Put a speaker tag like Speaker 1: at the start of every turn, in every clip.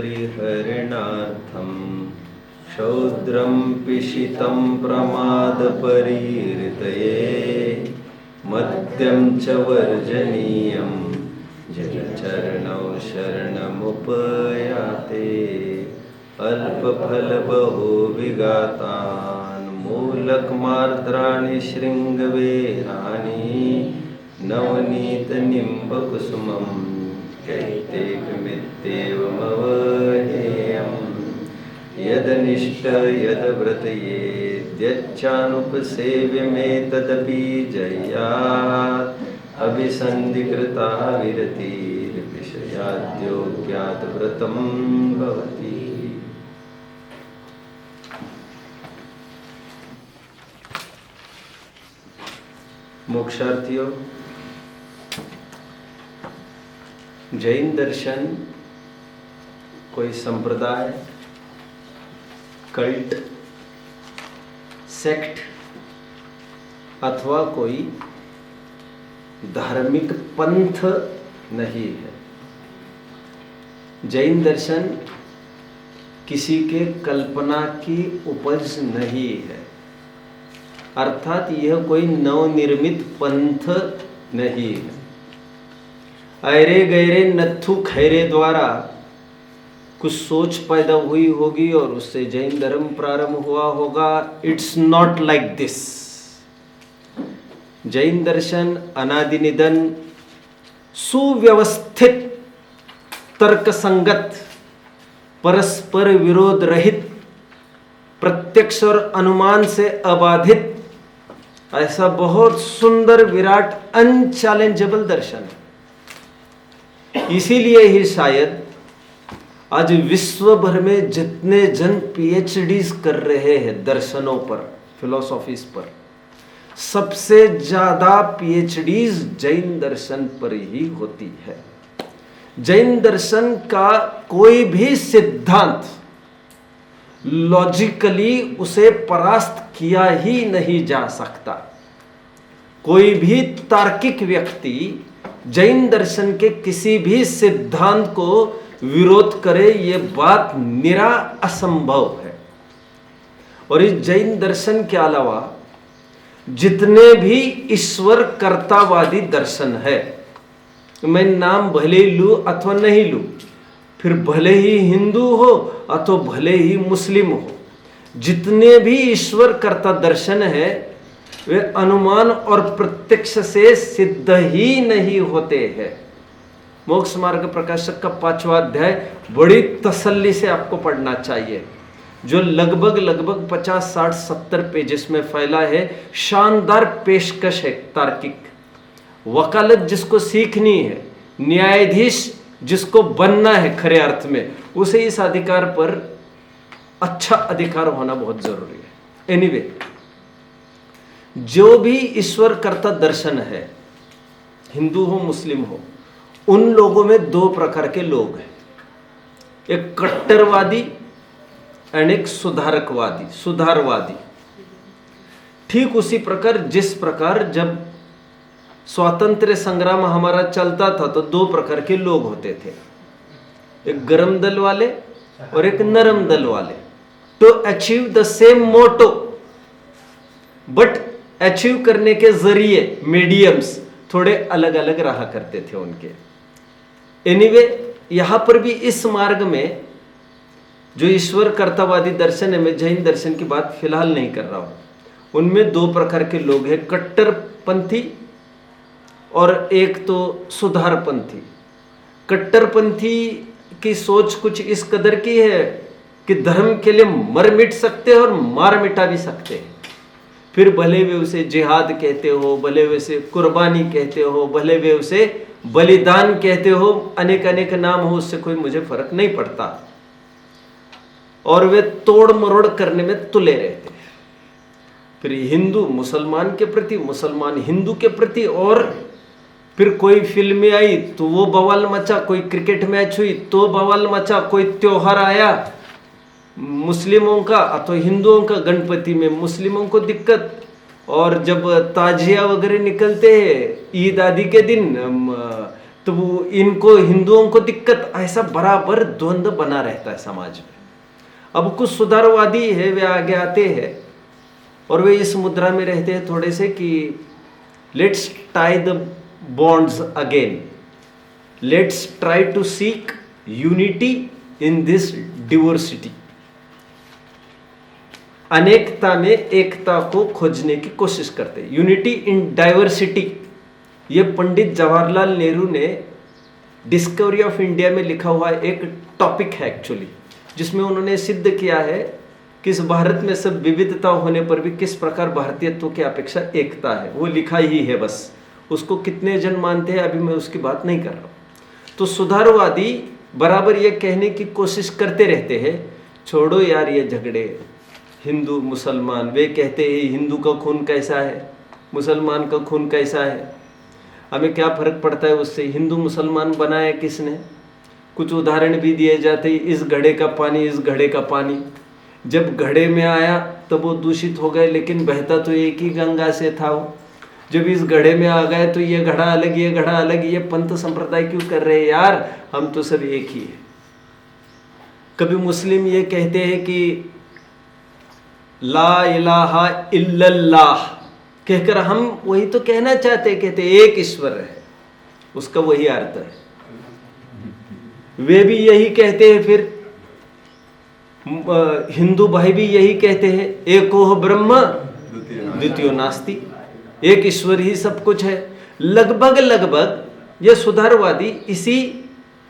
Speaker 1: हरिहरणार्थं क्षौद्रं पिशितं प्रमादपरीहृतये मद्यं च वर्जनीयं जलचरणौ शरणमुपयाते अल्पफलबहुविघातान् मूलकमार्द्राणि शृङ्गवेराणि नवनीतनिम्बकुसुमं कैतेकमित्येवमवहेयम् यदनिष्ट यद्व्रतयेद्यच्चानुपसेव्यमेतदपि जय्यात् अभिसन्धिकृता विरतिर्विषयाद्योग्यात् भवति। मोक्षार्थियों, जैन दर्शन कोई संप्रदाय, कल्ट, सेक्ट अथवा कोई धार्मिक पंथ नहीं है। जैन दर्शन किसी के कल्पना की उपज नहीं है, अर्थात यह कोई नवनिर्मित पंथ नहीं है। ऐरे गैरे नत्थु खैरे द्वारा कुछ सोच पैदा हुई होगी और उससे जैन धर्म प्रारंभ हुआ होगा। It's not like this. Jain दर्शन अनादिनिधन, सुव्यवस्थित, तर्कसंगत, परस्पर विरोध रहित, प्रत्यक्ष और अनुमान से अबाधित, ऐसा बहुत सुंदर विराट अनचैलेंजेबल दर्शन है। इसीलिए ही शायद आज विश्व भर में जितने जन पीएचडीज कर रहे हैं दर्शनों पर, फिलोसॉफीज पर, सबसे ज्यादा पीएचडीज जैन दर्शन पर ही होती है। जैन दर्शन का कोई भी सिद्धांत लॉजिकली उसे परास्त किया ही नहीं जा सकता। कोई भी तार्किक व्यक्ति जैन दर्शन के किसी भी सिद्धांत को विरोध करे, ये बात निरा असंभव है। और इस जैन दर्शन के अलावा जितने भी ईश्वर कर्तावादी दर्शन है, मैं नाम भले लूं अथवा नहीं लूं, फिर भले ही हिंदू हो अथवा भले ही मुस्लिम हो, जितने भी ईश्वर कर्ता दर्शन है वे अनुमान और प्रत्यक्ष से सिद्ध ही नहीं होते हैं। मोक्ष मार्ग प्रकाशक का 5वां अध्याय बड़ी तसल्ली से आपको पढ़ना चाहिए, जो लगभग 50, 60, 70 पेजेस में फैला है। शानदार पेशकश है तार्किक। वकालत जिसको सीखनी है, न्यायाधीश जिसको बनना है खरे अर्थ में, उसे इस अधिकार पर अच्छा अधिकार होना बहुत जरूरी है। एनीवे, जो भी ईश्वर कर्ता दर्शन है, हिंदू हो मुस्लिम हो, उन लोगों में दो प्रकार के लोग हैं, एक कट्टरवादी एंड एक सुधारवादी। ठीक उसी प्रकार जिस प्रकार जब स्वातंत्र्य संग्राम हमारा चलता था तो दो प्रकार के लोग होते थे, एक गरम दल वाले और एक नरम दल वाले, to achieve the same motto, but achieve करने के जरिए मीडियम्स थोड़े अलग अलग रहा करते थे उनके। एनीवे, यहां पर भी इस मार्ग में जो ईश्वर कर्तावादी दर्शन है, मैं जैन दर्शन की बात फिलहाल नहीं कर रहा हूं, उनमें दो प्रकार के लोग हैं, कट्टरपंथी और एक तो सुधारपंथी। कट्टरपंथी की सोच कुछ इस कदर की है कि धर्म के लिए मर मिट सकते हैं और मार मिटा भी सकते हैं। फिर भले वे उसे जिहाद कहते हो, भले वे उसे कुर्बानी कहते हो, भले वे उसे बलिदान कहते हो, अनेक अनेक नाम हो, उससे कोई मुझे फर्क नहीं पड़ता। और वे तोड़ मरोड़ करने में तुले रहते हैं। फिर हिंदू मुसलमान के प्रति, मुसलमान हिंदू के प्रति, और फिर कोई फिल्म आई तो वो बवाल मचा, कोई क्रिकेट मैच हुई तो बवाल मचा, कोई त्योहार आया मुस्लिमों का अथवा हिंदुओं का, गणपति में मुस्लिमों को दिक्कत, और जब ताजिया वगैरह निकलते हैं ईद आदि के दिन, तो वो इनको हिंदुओं को दिक्कत, ऐसा बराबर द्वंद्व बना रहता है समाज में। अब कुछ सुधारवादी है, वे आगे आते हैं और वे इस मुद्रा में रहते हैं थोड़े से कि let's tie the bonds again, let's try to seek unity in this diversity. अनेकता में एकता को खोजने की कोशिश करते हैं, यूनिटी इन डाइवर्सिटी। ये पंडित जवाहरलाल नेहरू ने डिस्कवरी ऑफ इंडिया में लिखा हुआ एक टॉपिक है एक्चुअली, जिसमें उन्होंने सिद्ध किया है कि इस भारत में सब विविधता होने पर भी किस प्रकार भारतीयत्व की अपेक्षा एकता है। वो लिखा ही है, बस उसको कितने जन मानते हैं अभी मैं उसकी बात नहीं कर रहा हूँ। तो सुधारवादी बराबर ये कहने की कोशिश करते रहते हैं, छोड़ो यार ये झगड़े हिंदू मुसलमान। वे कहते हैं हिंदू का खून कैसा है, मुसलमान का खून कैसा है, हमें क्या फर्क पड़ता है उससे, हिंदू मुसलमान बनाया किसने। कुछ उदाहरण भी दिए जाते हैं, इस घड़े का पानी इस घड़े का पानी, जब घड़े में आया तब वो दूषित हो गए, लेकिन बहता तो एक ही गंगा से था वो। जब इस घड़े में आ गए तो ये घड़ा अलग ये घड़ा अलग, ये पंथ संप्रदाय क्यों कर रहे हैं यार, हम तो सब एक ही है। कभी मुस्लिम ये कहते हैं कि ला इलाहा इल्लल्लाह कहकर हम वही तो कहना चाहते, कहते एक ईश्वर है, उसका वही अर्थ है। वे भी यही कहते हैं, फिर हिंदू भाई भी यही कहते हैं, एको ब्रह्म द्वितीयो नास्ति, एक ईश्वर ही सब कुछ है। लगभग ये सुधारवादी इसी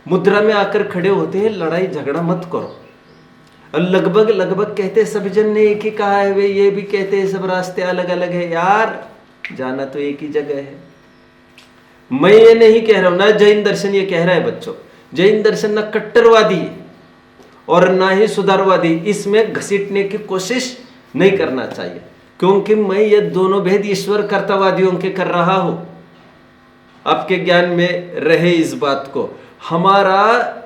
Speaker 1: मुद्रा में आकर खड़े होते हैं, लड़ाई झगड़ा मत करो। और लगभग कहते सब जन ने एक ही कहा है, वे ये भी कहते हैं सब रास्ते अलग अलग है। यार जाना तो एक ही जगह है। मैं ये नहीं कह रहा हूं, ना जैन दर्शन ये कह रहा है बच्चों, जैन दर्शन ना कट्टरवादी है और ना ही सुधारवादी, इसमें घसीटने की कोशिश नहीं करना चाहिए, क्योंकि मैं ये दोनों भेद ईश्वर कर्तावादियों के कर रहा हूं। आपके ज्ञान में रहे इस बात को। हमारा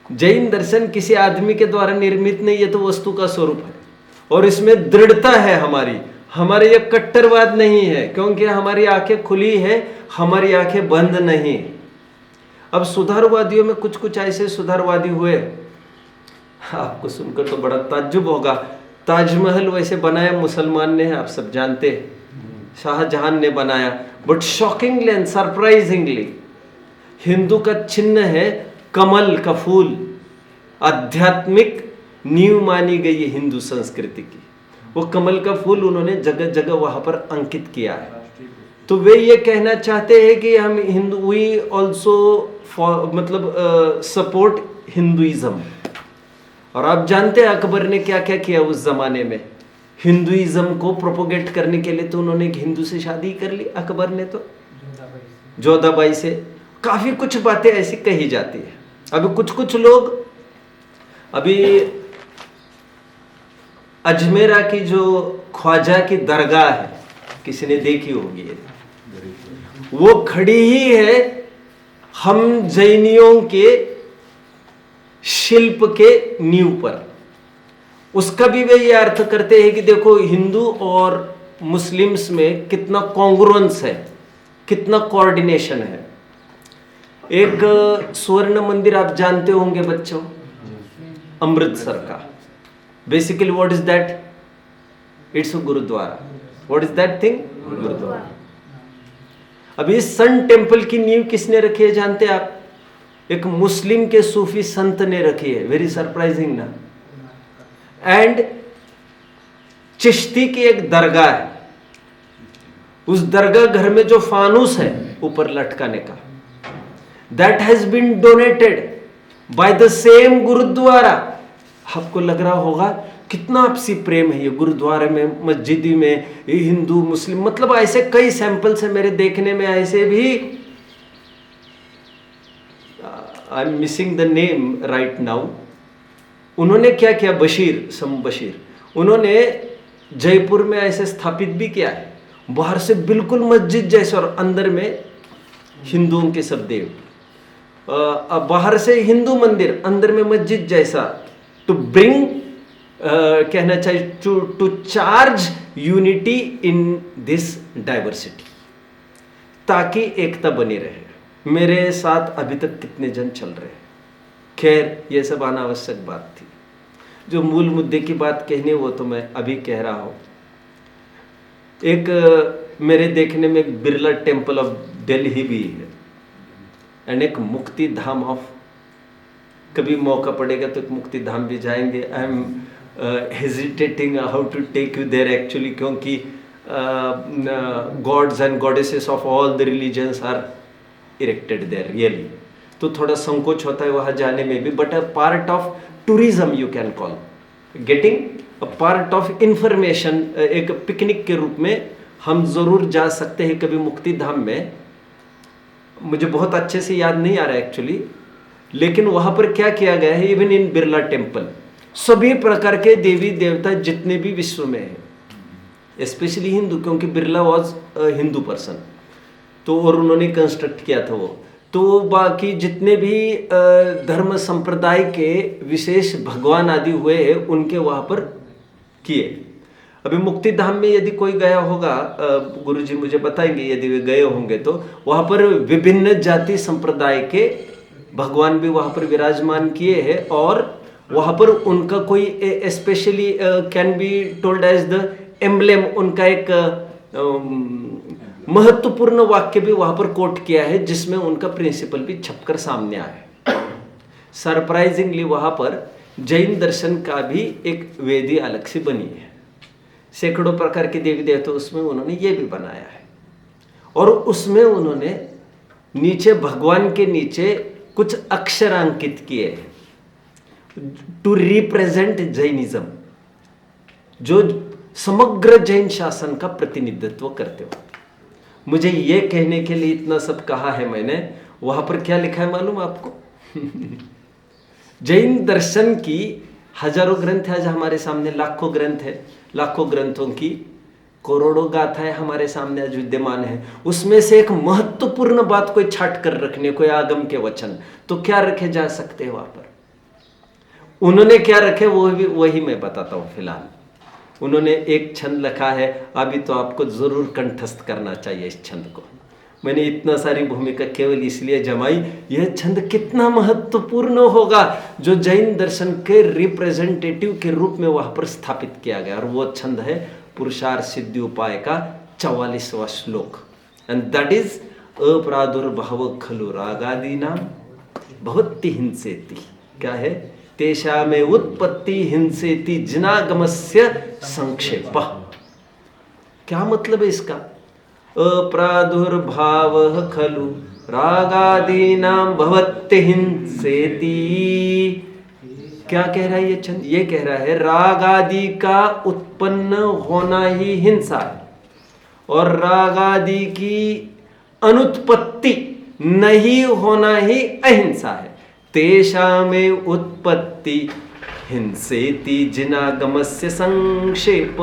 Speaker 1: जैन दर्शन किसी आदमी के द्वारा निर्मित नहीं, ये तो वस्तु का स्वरूप है और इसमें दृढ़ता है हमारी। हमारे ये कट्टरवाद नहीं है, क्योंकि हमारी आंखें खुली है, हमारी आंखें बंद नहीं। अब सुधारवादियों में कुछ ऐसे सुधारवादी हुए, आपको सुनकर तो बड़ा ताज्जुब होगा। ताजमहल वैसे बनाया मुसलमान ने है, आप सब जानते हैं, शाहजहां ने बनाया, but shockingly and surprisingly Hindu का चिन्ह है कमल का फूल। आध्यात्मिक नींव मानी गई है हिंदू संस्कृति की, वो कमल का फूल उन्होंने जगह जगह वहां पर अंकित किया है। तो वे ये कहना चाहते हैं कि हम हिंदू, वी ऑल्सो मतलब सपोर्ट हिंदुइज्म। और आप जानते हैं अकबर ने क्या क्या किया उस जमाने में हिंदुइज्म को प्रोपोगेट करने के लिए। तो उन्होंने एक हिंदू से शादी कर ली अकबर ने, तो जोधाबाई से। काफी कुछ बातें ऐसी कही जाती है। अभी कुछ लोग, अभी अजमेरा की जो ख्वाजा की दरगाह है, किसी ने देखी होगी, वो खड़ी ही है हम जैनियों के शिल्प के नींव पर। उसका भी वे ये अर्थ करते हैं कि देखो हिंदू और मुस्लिम्स में कितना कॉन्ग्रुएंस है, कितना कोऑर्डिनेशन है। एक स्वर्ण मंदिर आप जानते होंगे बच्चों, अमृतसर का। Basically what is that? It's a gurdwara. What is that thing? Gurdwara. अभी सन टेम्पल की नींव किसने रखी है जानते हैं आप? एक मुस्लिम के सूफी संत ने रखी है। वेरी सरप्राइजिंग ना। एंड चिश्ती की एक दरगाह है, उस दरगाह घर में जो फानूस है ऊपर लटकाने का, that has been donated by the same gurdwara. आपको लग रहा होगा कितना आपसी प्रेम है ये गुरुद्वारे में, मस्जिदी में, ये हिंदू मुस्लिम, मतलब ऐसे कई सैंपल्स है मेरे देखने में। ऐसे भी I am missing the name right now. उन्होंने क्या किया, बशीर, उन्होंने जयपुर में ऐसे स्थापित भी किया है, बाहर से बिल्कुल मस्जिद जैसे और अंदर में हिंदुओं के सब देव। बाहर से हिंदू मंदिर, अंदर में मस्जिद जैसा, टू ब्रिंग कहना चाहिए to charge unity in this diversity, ताकि एकता बनी रहे। मेरे साथ अभी तक कितने जन चल रहे हैं। खैर ये सब अनावश्यक बात थी। जो मूल मुद्दे की बात कहनी वो तो मैं अभी कह रहा हूँ। एक मेरे देखने में एक बिरला टेम्पल ऑफ दिल्ली भी है एंड एक मुक्ति धाम ऑफ, कभी मौका पड़ेगा तो एक मुक्ति धाम भी जाएंगे। I am hesitating how to take you there actually, क्योंकि gods and goddesses of all the religions are erected there really, तो थोड़ा संकोच होता है वहाँ जाने में भी। But a part of tourism you can call, getting a part of information, एक पिकनिक के रूप में हम जरूर जा सकते हैं कभी मुक्ति धाम में। मुझे बहुत अच्छे से याद नहीं आ रहा एक्चुअली, लेकिन वहाँ पर क्या किया गया है, इवन इन बिरला टेम्पल सभी प्रकार के देवी देवता जितने भी विश्व में है, स्पेशली हिंदू, क्योंकि बिरला वॉज हिंदू पर्सन, तो और उन्होंने कंस्ट्रक्ट किया था वो, तो बाकी जितने भी धर्म संप्रदाय के विशेष भगवान आदि हुए हैं उनके वहाँ पर किए। अभी मुक्ति धाम में यदि कोई गया होगा, गुरुजी मुझे बताएंगे यदि वे गए होंगे, तो वहाँ पर विभिन्न जाति संप्रदाय के भगवान भी वहाँ पर विराजमान किए हैं, और वहाँ पर उनका कोई specially can be told as the emblem, उनका एक महत्वपूर्ण वाक्य भी वहाँ पर कोट किया है, जिसमें उनका प्रिंसिपल भी छपकर सामने आया है। सरप्राइजिंगली वहाँ पर जैन दर्शन का भी एक वेदी अलग से बनी है, सैकड़ों प्रकार के देवी देवता उसमें उन्होंने ये भी बनाया है, और उसमें उन्होंने नीचे भगवान के नीचे कुछ अक्षर अंकित किए हैं टू रिप्रेजेंट जैनिज्म, जो समग्र जैन शासन का प्रतिनिधित्व करते हो। मुझे ये कहने के लिए इतना सब कहा है मैंने, वहां पर क्या लिखा है मालूम आपको? जैन दर्शन की हजारों ग्रंथ है, आज हमारे सामने लाखों ग्रंथ है, लाखों ग्रंथों की करोड़ों गाथाएं हमारे सामने आज विद्यमान है। उसमें से एक महत्वपूर्ण बात कोई छाट कर रखने, कोई आगम के वचन, तो क्या रखे जा सकते हैं वहां पर? उन्होंने क्या रखे वो भी वही मैं बताता हूं। फिलहाल उन्होंने एक छंद लिखा है, अभी तो आपको जरूर कंठस्थ करना चाहिए इस छंद को। मैंने इतना सारी भूमिका केवल इसलिए जमाई, यह छंद कितना महत्वपूर्ण होगा जो जैन दर्शन के रिप्रेजेंटेटिव के रूप में वहां पर स्थापित किया गया। और वो छंद है पुरुषार्थ सिद्धि उपाय का 44वां श्लोक, एंड दैट इज अप्रादुर्भाव खलु रागादि नाम भवति हिंसेति। क्या है? तेषा में उत्पत्ति हिंसेति जिनागमस्य संक्षेप। क्या मतलब है इसका? अप्रादुर्भाव खलु रागादीनां भवति हिंसेति। क्या कह रहा है ये छंद? ये कह रहा है राग आदि का उत्पन्न होना ही हिंसा है, और राग आदि की अनुत्पत्ति नहीं होना ही अहिंसा है। तेषामे उत्पत्ति हिंसेति जिनागमस्य संक्षेप।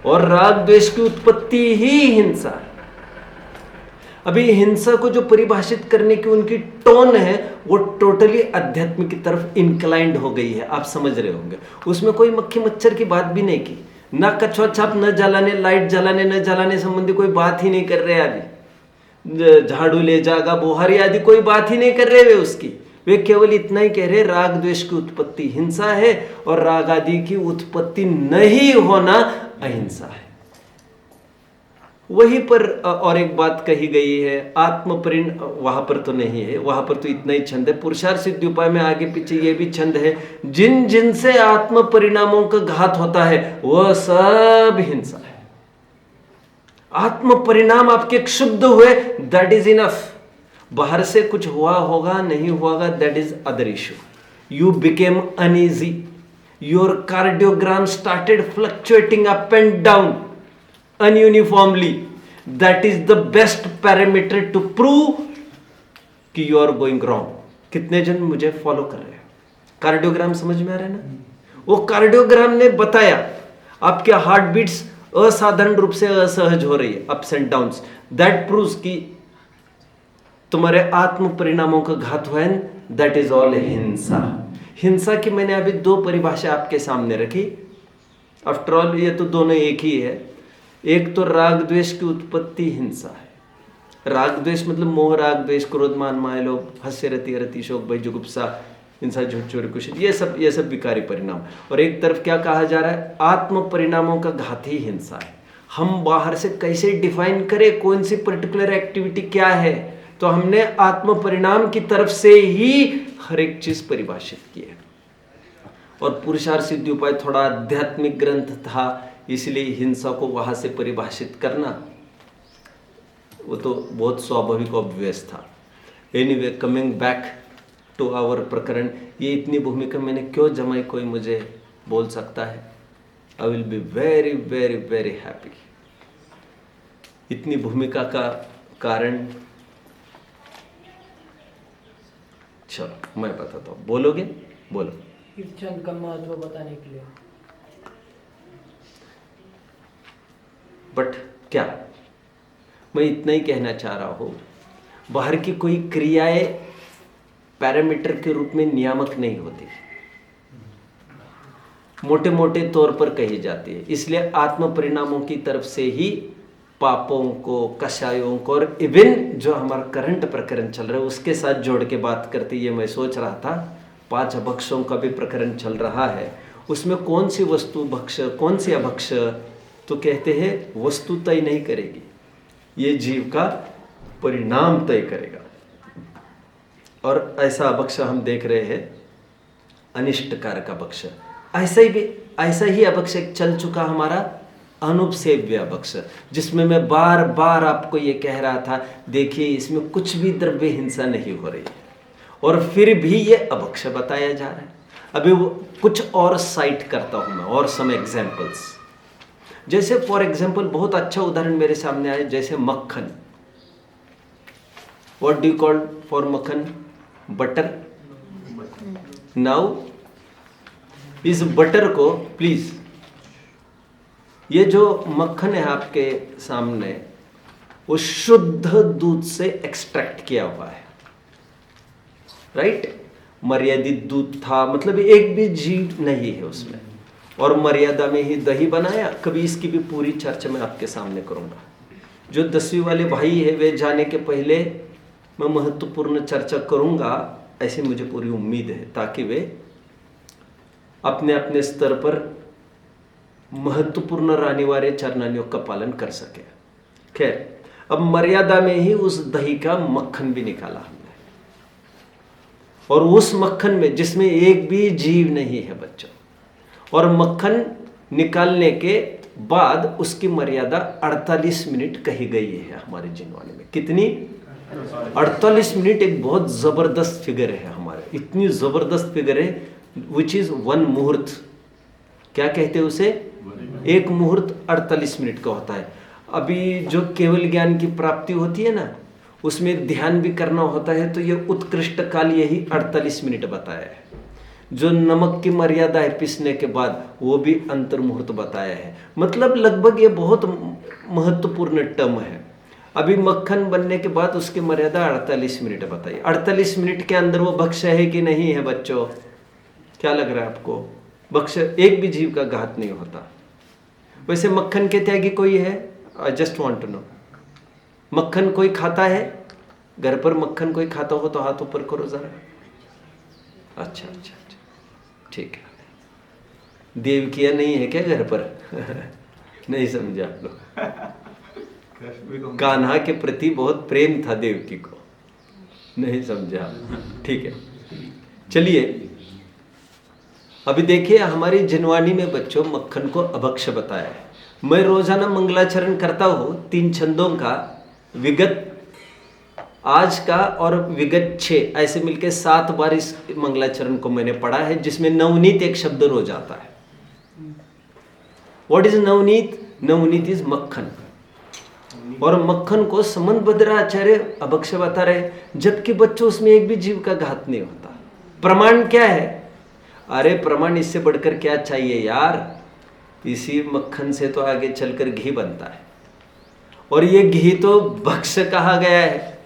Speaker 1: और राग द्वेष की उत्पत्ति ही हिंसा है। अभी हिंसा को जो परिभाषित करने की उनकी टोन है वो टोटली अध्यात्म की तरफ इंक्लाइंड हो गई है, आप समझ रहे होंगे। उसमें कोई मक्खी मच्छर की बात भी नहीं की, ना कछुआ छाप, न जलाने, लाइट जलाने न जलाने संबंधी कोई बात ही नहीं कर रहे। अभी झाड़ू ले जागा, बोहारी आदि कोई बात ही नहीं कर रहे वे उसकी। वे केवल इतना ही कह रहे राग द्वेष की उत्पत्ति हिंसा है, और राग आदि की उत्पत्ति नहीं होना अहिंसा है। वहीं पर और एक बात कही गई है, आत्मपरिण, वहां पर तो नहीं है, वहां पर तो इतना ही छंद है। पुरुषार्थ सिद्धि उपाय में आगे पीछे ये भी छंद है, जिन जिनसे आत्म परिणामों का घात होता है वह सब हिंसा है। आत्म परिणाम आपके क्षुब्ध हुए, दैट इज इनफ। बाहर से कुछ हुआ होगा नहीं हुआ, that is other issue. You became uneasy, your cardiogram started fluctuating up and down ununiformly. That is the best parameter to prove कि you are going wrong. कितने जन मुझे फॉलो कर रहे हैं? कार्डियोग्राम समझ में आ रहा है ना? वो कार्डियोग्राम ने बताया आपके हार्ट बीट्स असाधारण रूप से असहज हो रही है, ups and downs. That proves कि तुम्हारे आत्म परिणामों का घात हुआ है। दैट इज ऑल हिंसा। हिंसा की मैंने अभी दो परिभाषा आपके सामने रखी। आफ्टर ऑल ये तो दोनों एक ही है। एक तो राग द्वेष की उत्पत्ति हिंसा है, राग द्वेष मतलब मोह राग द्वेष, क्रोध मान माया लोभ, हास्य रति अरति शोक भय जुगुप्सा हिंसा झूठ चोरी कुछ, ये सब विकारी परिणाम। और एक तरफ क्या कहा जा रहा है, आत्म परिणामों का घात ही हिंसा है। हम बाहर से कैसे डिफाइन करें कौन सी पर्टिकुलर एक्टिविटी क्या है, तो हमने आत्म परिणाम की तरफ से ही हर एक चीज परिभाषित की है। और पुरुषार्थ सिद्धि उपाय थोड़ा आध्यात्मिक ग्रंथ था, इसलिए हिंसा को वहां से परिभाषित करना वो तो बहुत स्वाभाविक ऑब्वियस था। Anyway, coming back to our प्रकरण, ये इतनी भूमिका मैंने क्यों जमाई, कोई मुझे बोल सकता है? I will be very very very happy. इतनी भूमिका का कारण चलो मैं बताता हूँ, बोलोगे? बोलो।
Speaker 2: इस छंद का महत्व बताने के लिए।
Speaker 1: बट क्या मैं इतना ही कहना चाह रहा हूं, बाहर की कोई क्रियाएं पैरामीटर के रूप में नियामक नहीं होती, मोटे मोटे तौर पर कही जाती है। इसलिए आत्म परिणामों की तरफ से ही पापों को, कषायों को, और इवन जो हमारा करंट प्रकरण चल रहा है उसके साथ जोड़ के बात करते, ये मैं सोच रहा था 5 अभक्षों का भी प्रकरण चल रहा है, उसमें कौन सी वस्तु भक्ष कौन सी अभक्ष, तो कहते हैं वस्तु तय नहीं करेगी, ये जीव का परिणाम तय करेगा। और ऐसा अभक्ष हम देख रहे हैं अनिष्टकारक अभक्ष। ऐसा ही अभक्ष एक चल चुका हमारा अनुपसेव्य अभक्ष, जिसमें मैं बार बार आपको ये कह रहा था, देखिए इसमें कुछ भी द्रव्य हिंसा नहीं हो रही है, और फिर भी ये अभक्ष बताया जा रहा है। अभी वो कुछ और साइट करता हूं मैं, और सम एग्जाम्पल्स। जैसे फॉर एग्जाम्पल बहुत अच्छा उदाहरण मेरे सामने आए, जैसे मक्खन। What do you call for मक्खन? बटर। नाउ इस बटर को प्लीज, ये जो मक्खन है आपके सामने, वो शुद्ध दूध से एक्सट्रैक्ट किया हुआ है, राइट? मर्यादित दूध था, मतलब एक भी जीव नहीं है उसमें, और मर्यादा में ही दही बनाया। कभी इसकी भी पूरी चर्चा मैं आपके सामने करूंगा। जो 10वीं वाले भाई है वे जाने के पहले मैं महत्वपूर्ण चर्चा करूंगा, ऐसी मुझे पूरी उम्मीद है, ताकि वे अपने अपने स्तर पर महत्वपूर्ण अनिवार्य चरणानियों का पालन कर सके। खैर, अब मर्यादा में ही उस दही का मक्खन भी निकाला हमने, और उस मक्खन में जिसमें एक भी जीव नहीं है बच्चों, और मक्खन निकालने के बाद उसकी मर्यादा 48 मिनट कही गई है हमारे जिनवाने में। कितनी? 48 मिनट एक बहुत जबरदस्त फिगर है हमारे, इतनी जबरदस्त फिगर है, विच इज 1 मुहूर्त। क्या कहते हैं उसे? एक मुहूर्त 48 मिनट का होता है। अभी जो केवल ज्ञान की प्राप्ति होती है ना, उसमें ध्यान भी करना होता है, तो ये उत्कृष्ट काल यही 48 मिनट बताया है। जो नमक की मर्यादा है पिसने के बाद, वो भी अंतर मुहूर्त बताया है। मतलब लगभग ये बहुत महत्वपूर्ण टर्म है। अभी मक्खन बनने के बाद उसकी मर्यादा 48 मिनट बताई। 48 मिनट के अंदर वो भक्ष्य है कि नहीं है बच्चों? क्या लग रहा है आपको? भक्ष्य एक भी जीव का घात नहीं होता। वैसे मक्खन के त्यागी कोई है? I just want to know. मक्खन कोई खाता है? घर पर मक्खन कोई खाता हो तो हाथ ऊपर करो जरा। अच्छा, ठीक है। देवकिया नहीं है क्या घर पर? नहीं समझा आप लोग। कान्हा के प्रति बहुत प्रेम था देवकी को, नहीं समझा? ठीक है, चलिए अभी देखिए हमारी जिनवानी में बच्चों मक्खन को अभक्ष बताया है। मैं रोजाना मंगलाचरण करता हूं 3 छंदों का, विगत आज का और विगत 6, ऐसे मिलके 7 बार इस मंगलाचरण को मैंने पढ़ा है, जिसमें नवनीत एक शब्द रोज आता है। What is Navneet? Navneet is मक्खन, और मक्खन को समंत भद्राचार्य अभक्ष बता रहे, जबकि बच्चों उसमें एक भी जीव का घात नहीं होता। प्रमाण क्या है? अरे प्रमाण इससे बढ़कर क्या चाहिए यार? इसी मक्खन से तो आगे चलकर घी बनता है, और ये घी तो भक्ष कहा गया है,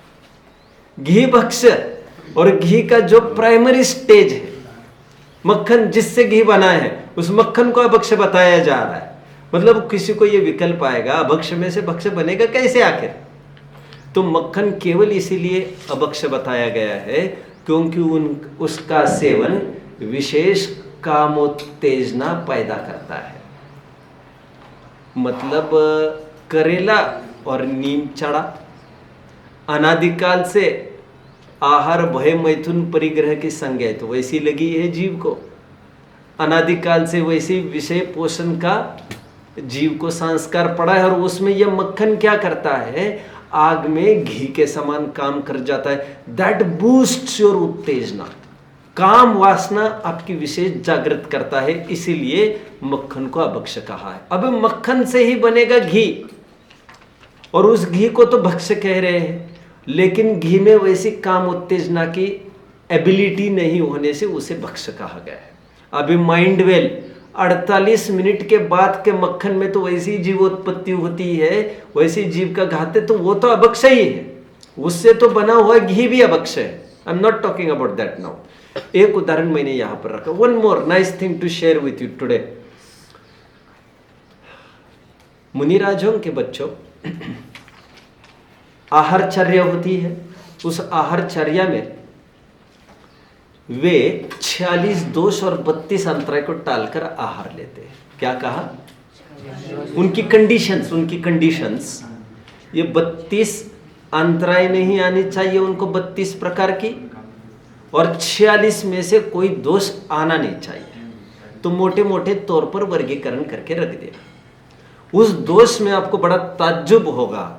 Speaker 1: घी भक्ष। और घी का जो प्राइमरी स्टेज है, मक्खन जिससे घी बना है, उस मक्खन को अभक्ष बताया जा रहा है। मतलब किसी को ये विकल्प आएगा, अभक्ष में से भक्ष बनेगा कैसे आखिर? तो मक्खन केवल इसीलिए अभक्ष्य बताया गया है क्योंकि उसका सेवन विशेष कामोत्तेजना पैदा करता है। मतलब करेला और नीम चढ़ा अनादिकाल से आहार भय मैथुन परिग्रह की संज्ञा है, तो वैसी लगी है जीव को। अनादिकाल से वैसी विषय पोषण का जीव को संस्कार पड़ा है और उसमें यह मक्खन क्या करता है, आग में घी के समान काम कर जाता है। दैट बूस्ट्स योर उत्तेजना, काम वासना आपकी विशेष जागृत करता है, इसीलिए मक्खन को अभक्ष्य कहा है। अब मक्खन से ही बनेगा घी और उस घी को तो भक्ष्य कह रहे हैं, लेकिन घी में वैसी काम उत्तेजना की एबिलिटी नहीं होने से उसे भक्ष्य कहा गया है। अभी माइंड वेल 48 मिनट के बाद के मक्खन में तो वैसी जीवोत्पत्ति होती है, वैसी जीव का घाते, तो वो तो अभक्ष्य ही है, उससे तो बना हुआ घी भी अभक्ष्य है। I am not talking about that now. एक उदाहरण मैंने यहां पर रखा। One more nice thing to share with you today. मुनिराजों के बच्चों, आहारचर्या होती है, उस आहारचर्या में वे 46 दोष और 32 अंतराय को टालकर आहार लेते हैं। क्या कहा? उनकी कंडीशंस ये 32 अंतराय नहीं आनी चाहिए उनको, 32 प्रकार की, और 46 में से कोई दोष आना नहीं चाहिए। तो मोटे मोटे तौर पर वर्गीकरण करके रख दिया। उस दोष में आपको बड़ा ताज्जुब होगा।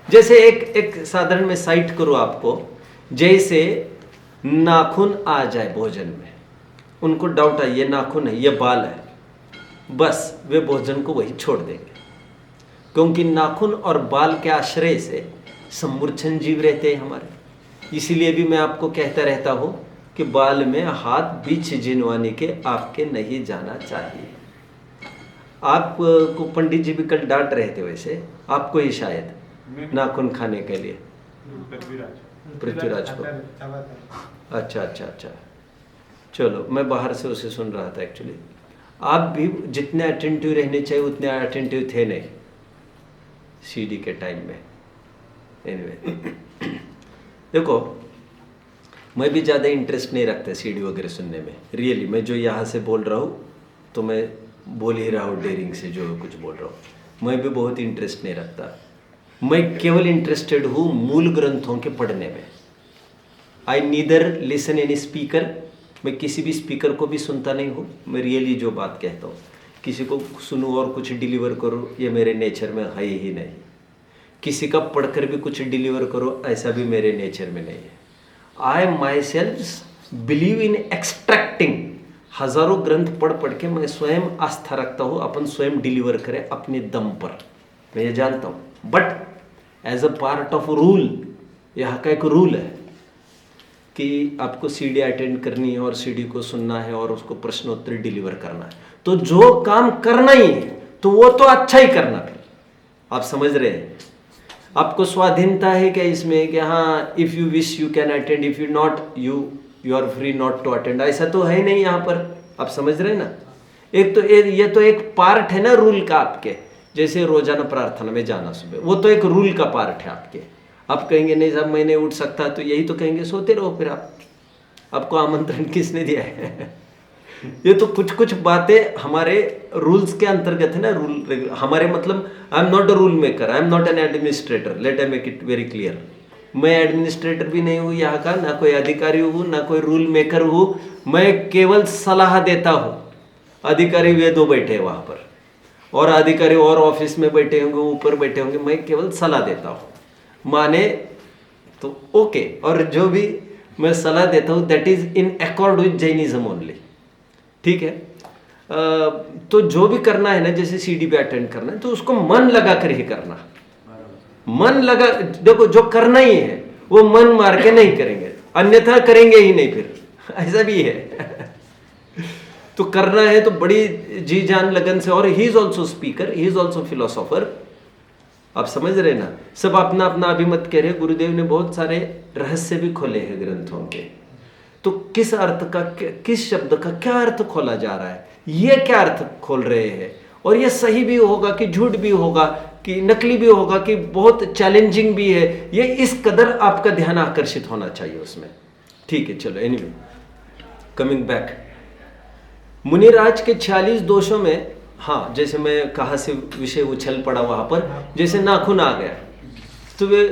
Speaker 1: जैसे एक साधारण में साइट करूं आपको, जैसे नाखून आ जाए भोजन में, उनको डाउट है ये नाखून है, ये बाल है, बस वे भोजन को वही छोड़ देंगे, क्योंकि नाखून और बाल के आश्रय से सम्मूर्छन जीव रहते हैं हमारे। इसीलिए भी मैं आपको कहता रहता हूं कि बाल में हाथ बीच जिनवानी के आपके नहीं जाना चाहिए। आपको पंडित जी भी कल डांट रहे थे, वैसे आपको ही शायद नाखून खाने के लिए, पृथ्वीराज को। अच्छा, चलो, मैं बाहर से उसे सुन रहा था। एक्चुअली आप भी जितने अटेंटिव रहने चाहिए उतने अटेंटिव थे नहीं सीडी के टाइम में। एनीवे, देखो, मैं भी ज़्यादा इंटरेस्ट नहीं रखता सीडी वगैरह सुनने में। रियली मैं जो यहाँ से बोल रहा हूँ तो मैं बोल ही रहा हूँ डेयरिंग से, जो कुछ बोल रहा हूँ मैं भी बहुत इंटरेस्ट नहीं रखता। मैं केवल इंटरेस्टेड हूँ मूल ग्रंथों के पढ़ने में। आई नीदर लिसन एनी स्पीकर, मैं किसी भी स्पीकर को भी सुनता नहीं हूँ। मैं रियली जो बात कहता हूँ, किसी को सुनूँ और कुछ डिलीवर करूँ, ये मेरे नेचर में है ही नहीं। किसी का पढ़कर भी कुछ डिलीवर करो, ऐसा भी मेरे नेचर में नहीं है। I myself believe in extracting. हजारों ग्रंथ पढ़ पढ़ के मैं स्वयं आस्था रखता हूँ अपन स्वयं डिलीवर करें अपने दम पर, मैं ये जानता हूँ। But as a part of rule, यहाँ का एक रूल है कि आपको सीडी अटेंड करनी है और सीडी को सुनना है और उसको प्रश्नोत्तर डिलीवर करना है। तो जो काम करना ही है तो वो तो अच्छा ही करना। फिर आप समझ रहे हैं, आपको स्वाधीनता है क्या इसमें कि हाँ, if you wish you can attend, if you not you are free not to attend, ऐसा तो है नहीं यहाँ पर। आप समझ रहे हैं ना। एक तो ये तो एक पार्ट है ना रूल का आपके, जैसे रोजाना प्रार्थना में जाना सुबह, वो तो एक रूल का पार्ट है आपके। आप कहेंगे नहीं साहब मैं नहीं उठ सकता, तो यही तो कहेंगे सोते रहो फिर। आपको आमंत्रण किसने दिया है? ये तो कुछ कुछ बातें हमारे रूल्स के अंतर्गत है ना। रूल हमारे मतलब, I am not a rule maker, I am not an administrator, let I make it very clear. मैं एडमिनिस्ट्रेटर भी नहीं हूँ यहाँ का, ना कोई अधिकारी हूँ ना कोई रूल मेकर हूँ। मैं केवल सलाह देता हूँ। अधिकारी वे दो बैठे हैं वहाँ पर, और अधिकारी और ऑफिस में बैठे होंगे, ऊपर बैठे होंगे, मैं केवल सलाह देता हूँ। माने तो ओके, और जो भी मैं सलाह देता हूँ that is in accord with Jainism only. ठीक है। तो जो भी करना है ना, जैसे सीडी पे अटेंड करना है तो उसको मन लगा कर ही करना। मन लगा, देखो जो करना ही है वो मन मार के नहीं करेंगे, अन्यथा करेंगे ही नहीं फिर, ऐसा भी है। तो करना है तो बड़ी जी जान लगन से। और he is also speaker, he is also philosopher. आप समझ रहे ना, सब अपना अपना अभिमत कह रहे। गुरुदेव ने बहुत सारे रहस्य भी खोले हैं ग्रंथों के। तो किस अर्थ का, किस शब्द का क्या अर्थ खोला जा रहा है, ये क्या अर्थ खोल रहे हैं, और ये सही भी होगा कि झूठ भी होगा, कि नकली भी होगा, कि बहुत चैलेंजिंग भी है, ये इस कदर आपका ध्यान आकर्षित होना चाहिए उसमें। ठीक है, चलो एनीवे कमिंग बैक, मुनिराज के 46 दोषों में, हाँ जैसे मैं कहा से विषय उछल पड़ा वहां पर, जैसे नाखून आ गया तो वे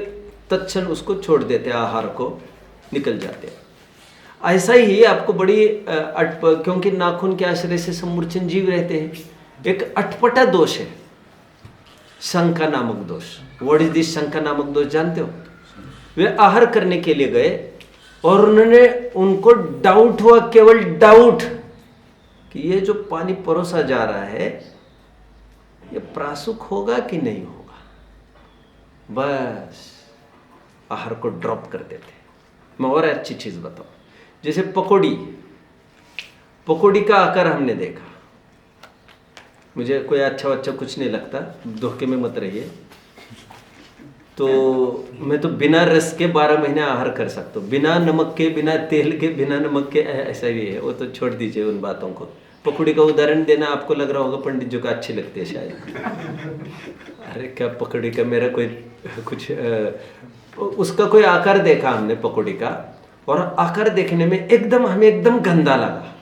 Speaker 1: तत्क्षण उसको छोड़ देते, आहार को निकल जाते हैं। ऐसा ही आपको बड़ी क्योंकि नाखून के आश्रय से समूर्छन जीव रहते हैं, एक अटपटा दोष है शंका नामक दोष। व्हाट इज दिस शंका नामक दोष जानते हो? वे आहार करने के लिए गए और उनको डाउट हुआ, केवल डाउट, कि ये जो पानी परोसा जा रहा है ये प्रासुक होगा कि नहीं होगा, बस आहार को ड्रॉप कर देते। मैं और अच्छी चीज बताऊं, जैसे पकौड़ी का आकार हमने देखा, मुझे कोई अच्छा बच्चा कुछ नहीं लगता, धोखे में मत रहिए, तो मैं तो बिना रस के 12 महीने आहार कर सकता हूँ, बिना नमक के, बिना तेल के, बिना नमक के, ऐसा भी है, वो तो छोड़ दीजिए उन बातों को। पकौड़ी का उदाहरण देना आपको लग रहा होगा पंडित जी को अच्छी लगती है शायद। अरे क्या पकौड़ी का, मेरा कोई कुछ उसका कोई आकार देखा हमने पकौड़ी का, और आकार देखने में हमें एकदम गंदा लगा,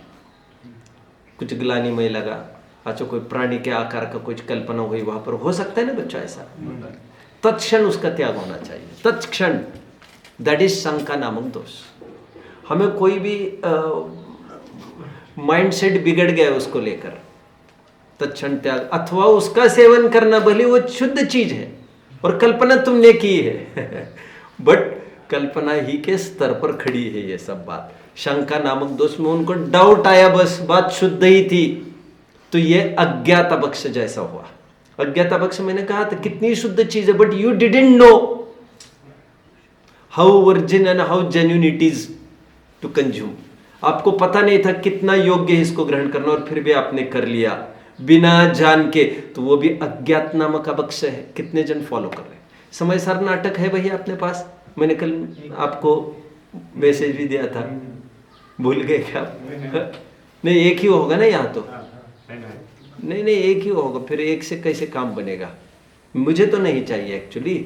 Speaker 1: कुछ ग्लानिमय लगा। अच्छा, कोई प्राणी के आकार का कुछ कल्पना हुई वहां पर, हो सकता है ना बच्चा ऐसा, तत्क्षण उसका त्याग होना चाहिए, तत्क्षण। दैट इज शंका नामक दोष। हमें कोई भी माइंडसेट बिगड़ गया उसको लेकर, तत्क्षण त्याग, अथवा उसका सेवन करना, भले वो शुद्ध चीज है और कल्पना तुमने की है बट कल्पना ही के स्तर पर खड़ी है ये सब बात। शंका नामक दोष में उनको डाउट आया, बस बात शुद्ध ही थी, तो ये अज्ञाता बक्ष जैसा हुआ। अज्ञाता बक्ष मैंने कहा था कितनी शुद्ध चीज है, but you didn't know how virgin and how genuine it is to consume. आपको पता नहीं था कितना योग्य है इसको ग्रहण करना, और फिर भी आपने कर लिया बिना जान के, तो वो भी अज्ञात नामक बक्ष है। कितने जन फॉलो कर रहे हैं? समय सार नाटक है भैया अपने पास, मैंने कल आपको मैसेज भी दिया था, भूल गए क्या? नहीं, एक ही होगा ना यहाँ तो, नहीं एक ही होगा, फिर एक से कैसे काम बनेगा? मुझे तो नहीं चाहिए एक्चुअली,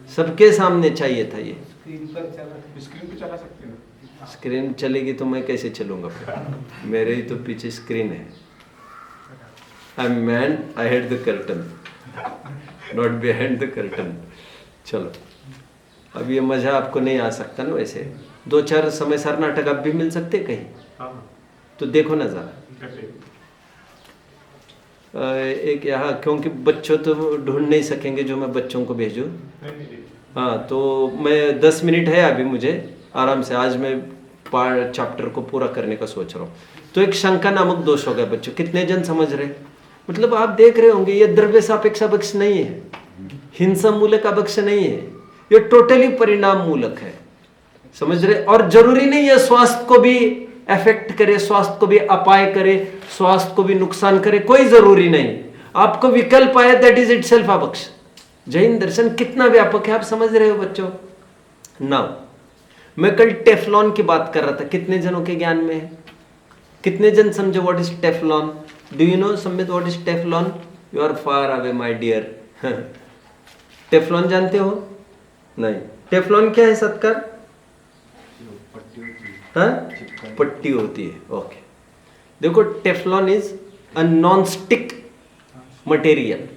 Speaker 1: सबके सामने चाहिए था ये।
Speaker 3: स्क्रीन पे चला सकते हो?
Speaker 1: स्क्रीन चलेगी तो मैं कैसे चलूंगा फिर? मेरे ही तो पीछे स्क्रीन है। I M man ahead the curtain, not behind the curtain. चलो, अब ये मजा आपको नहीं आ सकता ना, वैसे 2-4 समय सार नाटक अब भी मिल सकते कहीं, तो देखो ना जरा। एक यहाँ, क्योंकि बच्चों तो ढूंढ नहीं सकेंगे जो मैं बच्चों को भेजूँ, हाँ, तो मैं 10 मिनट है अभी मुझे, आराम से आज मैं चैप्टर को पूरा करने का सोच रहा हूँ। तो एक शंका नामक दोष हो गया बच्चों, कितने जन समझ रहे? मतलब आप देख रहे होंगे ये द्रव्य सापेक्ष बक्ष नहीं है, हिंसा मूलक बक्ष नहीं है, ये टोटली परिणाम मूलक है, समझ रहे? और जरूरी नहीं है स्वास्थ्य को भी अफेक्ट करे, स्वास्थ्य को भी अपाय करे, स्वास्थ्य को भी नुकसान करे, कोई जरूरी नहीं। आपको विकल्प आए, दैट इज इटसेल्फ अबक्ष। जैन दर्शन कितना व्यापक है, आप समझ रहे हो बच्चों? नाउ मैं कल टेफलॉन की बात कर रहा था, कितने जनों के ज्ञान में है? कितने जन समझे what is Teflon? Do you know Sambit what is Teflon? You are far away my dear. Teflon जानते हो? नहीं। टेफलॉन क्या है सत्कार? हाँ, पट्टी होती है, ओके। देखो, Teflon is a non stick material.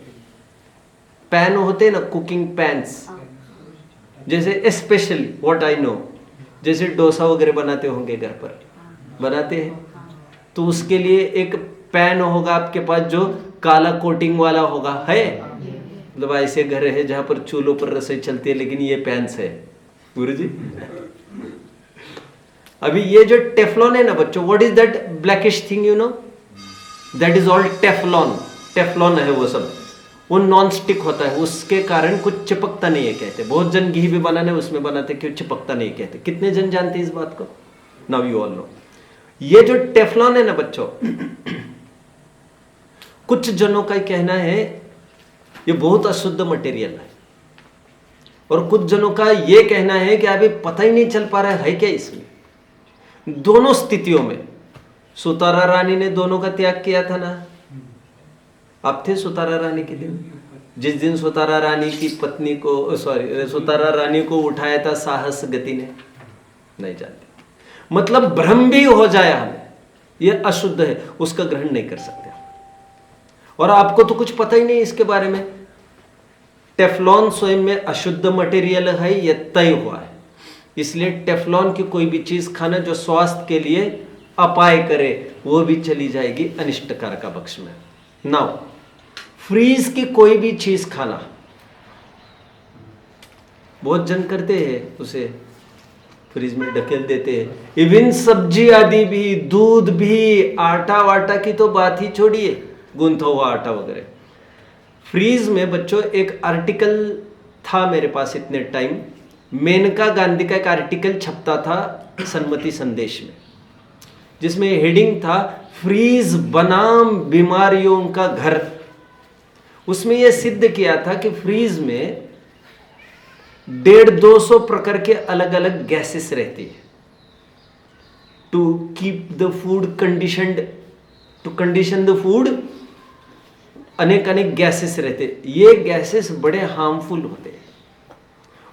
Speaker 1: Pan होते हैं ना, कुकिंग पैन्स, जैसे स्पेशली व्हाट आई नो, जैसे डोसा वगैरह बनाते होंगे घर पर, बनाते हैं, तो उसके लिए एक पैन होगा आपके पास जो काला कोटिंग वाला होगा, है? मतलब ऐसे घर है जहां पर चूल्हों पर रसोई चलती है, लेकिन ये पैन्स है गुरुजी। अभी ये जो टेफलॉन है ना बच्चों, what is that blackish thing, you know? That is all Teflon. Teflon है वो सब, वो नॉन स्टिक होता है, उसके कारण कुछ चिपकता नहीं है कहते। बहुत जन घी भी बनाने उसमें बनाते, क्यों चिपकता नहीं कहते। कितने जन जानते हैं इस बात को? Now you all know. ये जो टेफलॉन है ना बच्चों, कुछ जनों का कहना है ये बहुत अशुद्ध मटेरियल है, और कुछ जनों का ये कहना है कि अभी पता ही नहीं चल पा रहा है क्या इसमें। दोनों स्थितियों में सुतारा रानी ने दोनों का त्याग किया था ना? आप थे सुतारा रानी के दिन? जिस दिन सुतारा रानी की पत्नी को सुतारा रानी को उठाया था साहस गति ने, नहीं जानते। मतलब भ्रम भी हो जाए हमें ये अशुद्ध है, उसका ग्रहण नहीं कर सकते। और आपको तो कुछ पता ही नहीं इसके बारे में। टेफ्लॉन स्वयं में अशुद्ध मटेरियल है, यह तय हुआ है। इसलिए टेफ्लॉन की कोई भी चीज खाना जो स्वास्थ्य के लिए अपाय करे वो भी चली जाएगी अनिष्टकार का पक्ष में। नाउ फ्रीज की कोई भी चीज खाना, बहुत जन करते हैं, उसे फ्रीज में ढकेल देते हैं। इवन सब्जी आदि भी, दूध भी, आटा वाटा की तो बात ही छोड़िए, गूंथा हुआ आटा वगैरह। फ्रीज में बच्चों एक आर्टिकल था मेरे पास इतने टाइम, मेनका गांधी का एक आर्टिकल छपता था सन्मति संदेश में, जिसमें हेडिंग था फ्रीज बनाम बीमारियों का घर। उसमें यह सिद्ध किया था कि फ्रीज में 150-200 प्रकार के अलग अलग गैसेस रहती है to keep the food conditioned, to condition the food. अनेक अनेक गैसेस रहते, ये गैसेस बड़े हार्मफुल होते हैं।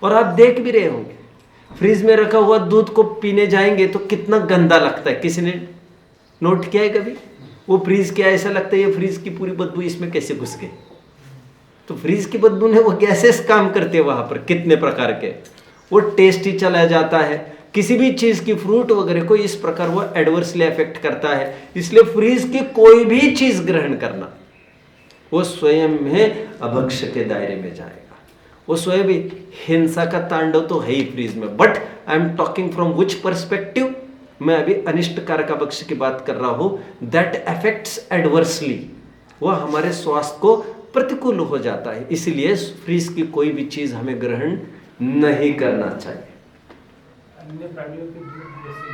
Speaker 1: और आप देख भी रहे होंगे, फ्रिज में रखा हुआ दूध को पीने जाएंगे तो कितना गंदा लगता है। किसी ने नोट किया है कभी? वो फ्रीज क्या, ऐसा लगता है ये फ्रीज की पूरी बदबू इसमें कैसे घुस गई। तो फ्रीज की बदबू ने वो गैसेस काम करते हैं वहां पर, कितने प्रकार के, वो टेस्ट ही चला जाता है। किसी भी चीज की, फ्रूट वगैरह को इस प्रकार वो एडवर्सली अफेक्ट करता है। इसलिए फ्रीज की कोई भी चीज ग्रहण करना वो स्वयं में अभक्ष्य के दायरे में जाएगा। वो स्वयं भी हिंसा का तांडव तो है ही फ्रीज में। But I am talking from which perspective, मैं अभी अनिष्टकारक अभक्ष्य की बात कर रहा हूं, दैट अफेक्ट्स एडवर्सली, वह हमारे स्वास्थ्य को प्रतिकूल हो जाता है। इसलिए फ्रीज की कोई भी चीज हमें ग्रहण नहीं करना चाहिए।
Speaker 3: अन्य प्राणियों के दूध जैसे,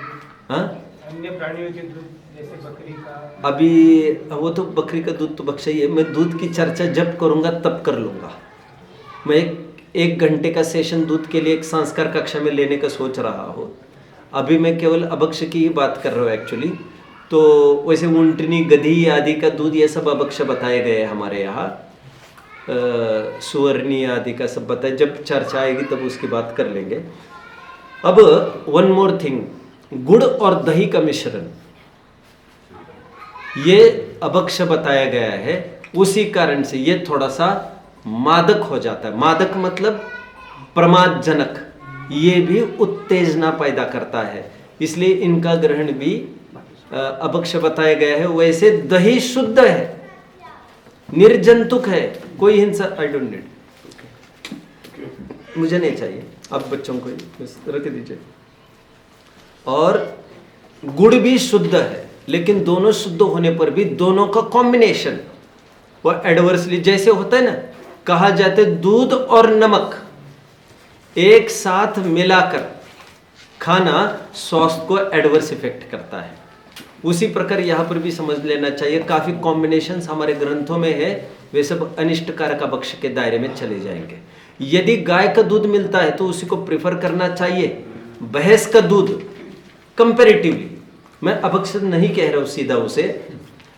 Speaker 1: हाँ,
Speaker 3: अन्य प्राणियों के दूध जैसे बकरी का,
Speaker 1: अभी वो तो बकरी का दूध तो बख्शा ही है। मैं दूध की चर्चा जब करूंगा तब कर लूंगा। मैं एक घंटे का सेशन दूध के लिए एक संस्कार कक्षा में लेने का सोच रहा हूँ। अभी मैं केवल अभक्ष्य की ही बात कर रहा हूँ एक्चुअली। तो वैसे ऊंटनी, गधी आदि का दूध ये सब अभक्ष्य बताए गए हैं हमारे यहाँ। सुवर्णी आदि का सब बताए, जब चर्चा आएगी तब उसकी बात कर लेंगे। अब वन मोर थिंग, गुड़ और दही का मिश्रण, ये अभक्ष्य बताया गया है। उसी कारण से ये थोड़ा सा मादक हो जाता है। मादक मतलब प्रमादजनक, ये भी उत्तेजना पैदा करता है। इसलिए इनका ग्रहण भी अभक्ष्य बताया गया है। वैसे दही शुद्ध है, निर्जंतुक है, कोई हिंसा, आई डोंट नीड, मुझे नहीं चाहिए, आप बच्चों को रख दीजिए। और गुड़ भी शुद्ध है, लेकिन दोनों शुद्ध होने पर भी दोनों का कॉम्बिनेशन वो एडवर्सली, जैसे होता है ना, कहा जाता है दूध और नमक एक साथ मिलाकर खाना स्वास्थ्य को एडवर्स इफेक्ट करता है। उसी प्रकार यहाँ पर भी समझ लेना चाहिए, काफी कॉम्बिनेशंस हमारे ग्रंथों में है, वे सब अनिष्टकारक अभक्ष्य के दायरे में चले जाएंगे। यदि गाय का दूध मिलता है तो उसी को प्रेफर करना चाहिए। भैंस का दूध कंपैरेटिवली, मैं अभक्ष्य नहीं कह रहा हूं सीधा उसे,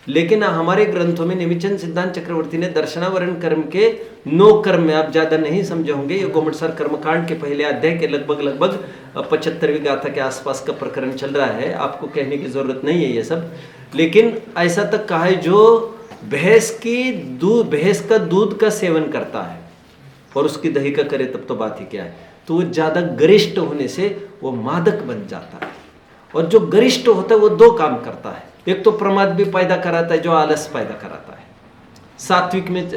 Speaker 1: लेकिन हमारे ग्रंथों में निमिचंद सिद्धांत चक्रवर्ती ने दर्शनावरण कर्म के 9 कर्म में, आप ज्यादा नहीं समझे होंगे, ये गोमटसार कर्मकांड के पहले अध्याय के लगभग 75वीं गाथा के आसपास का प्रकरण चल रहा है। आपको कहने की जरूरत नहीं है ये सब, लेकिन ऐसा तक कहा है जो भैंस का दूध का सेवन करता है और उसकी दही का करे तब तो बात ही क्या है। तो वो ज्यादा गरिष्ठ होने से वो मादक बन जाता है। और जो गरिष्ठ होता है वो 2 काम करता है, एक तो प्रमाद भी पैदा कराता है, जो आलस पैदा कराता है, सात्विक में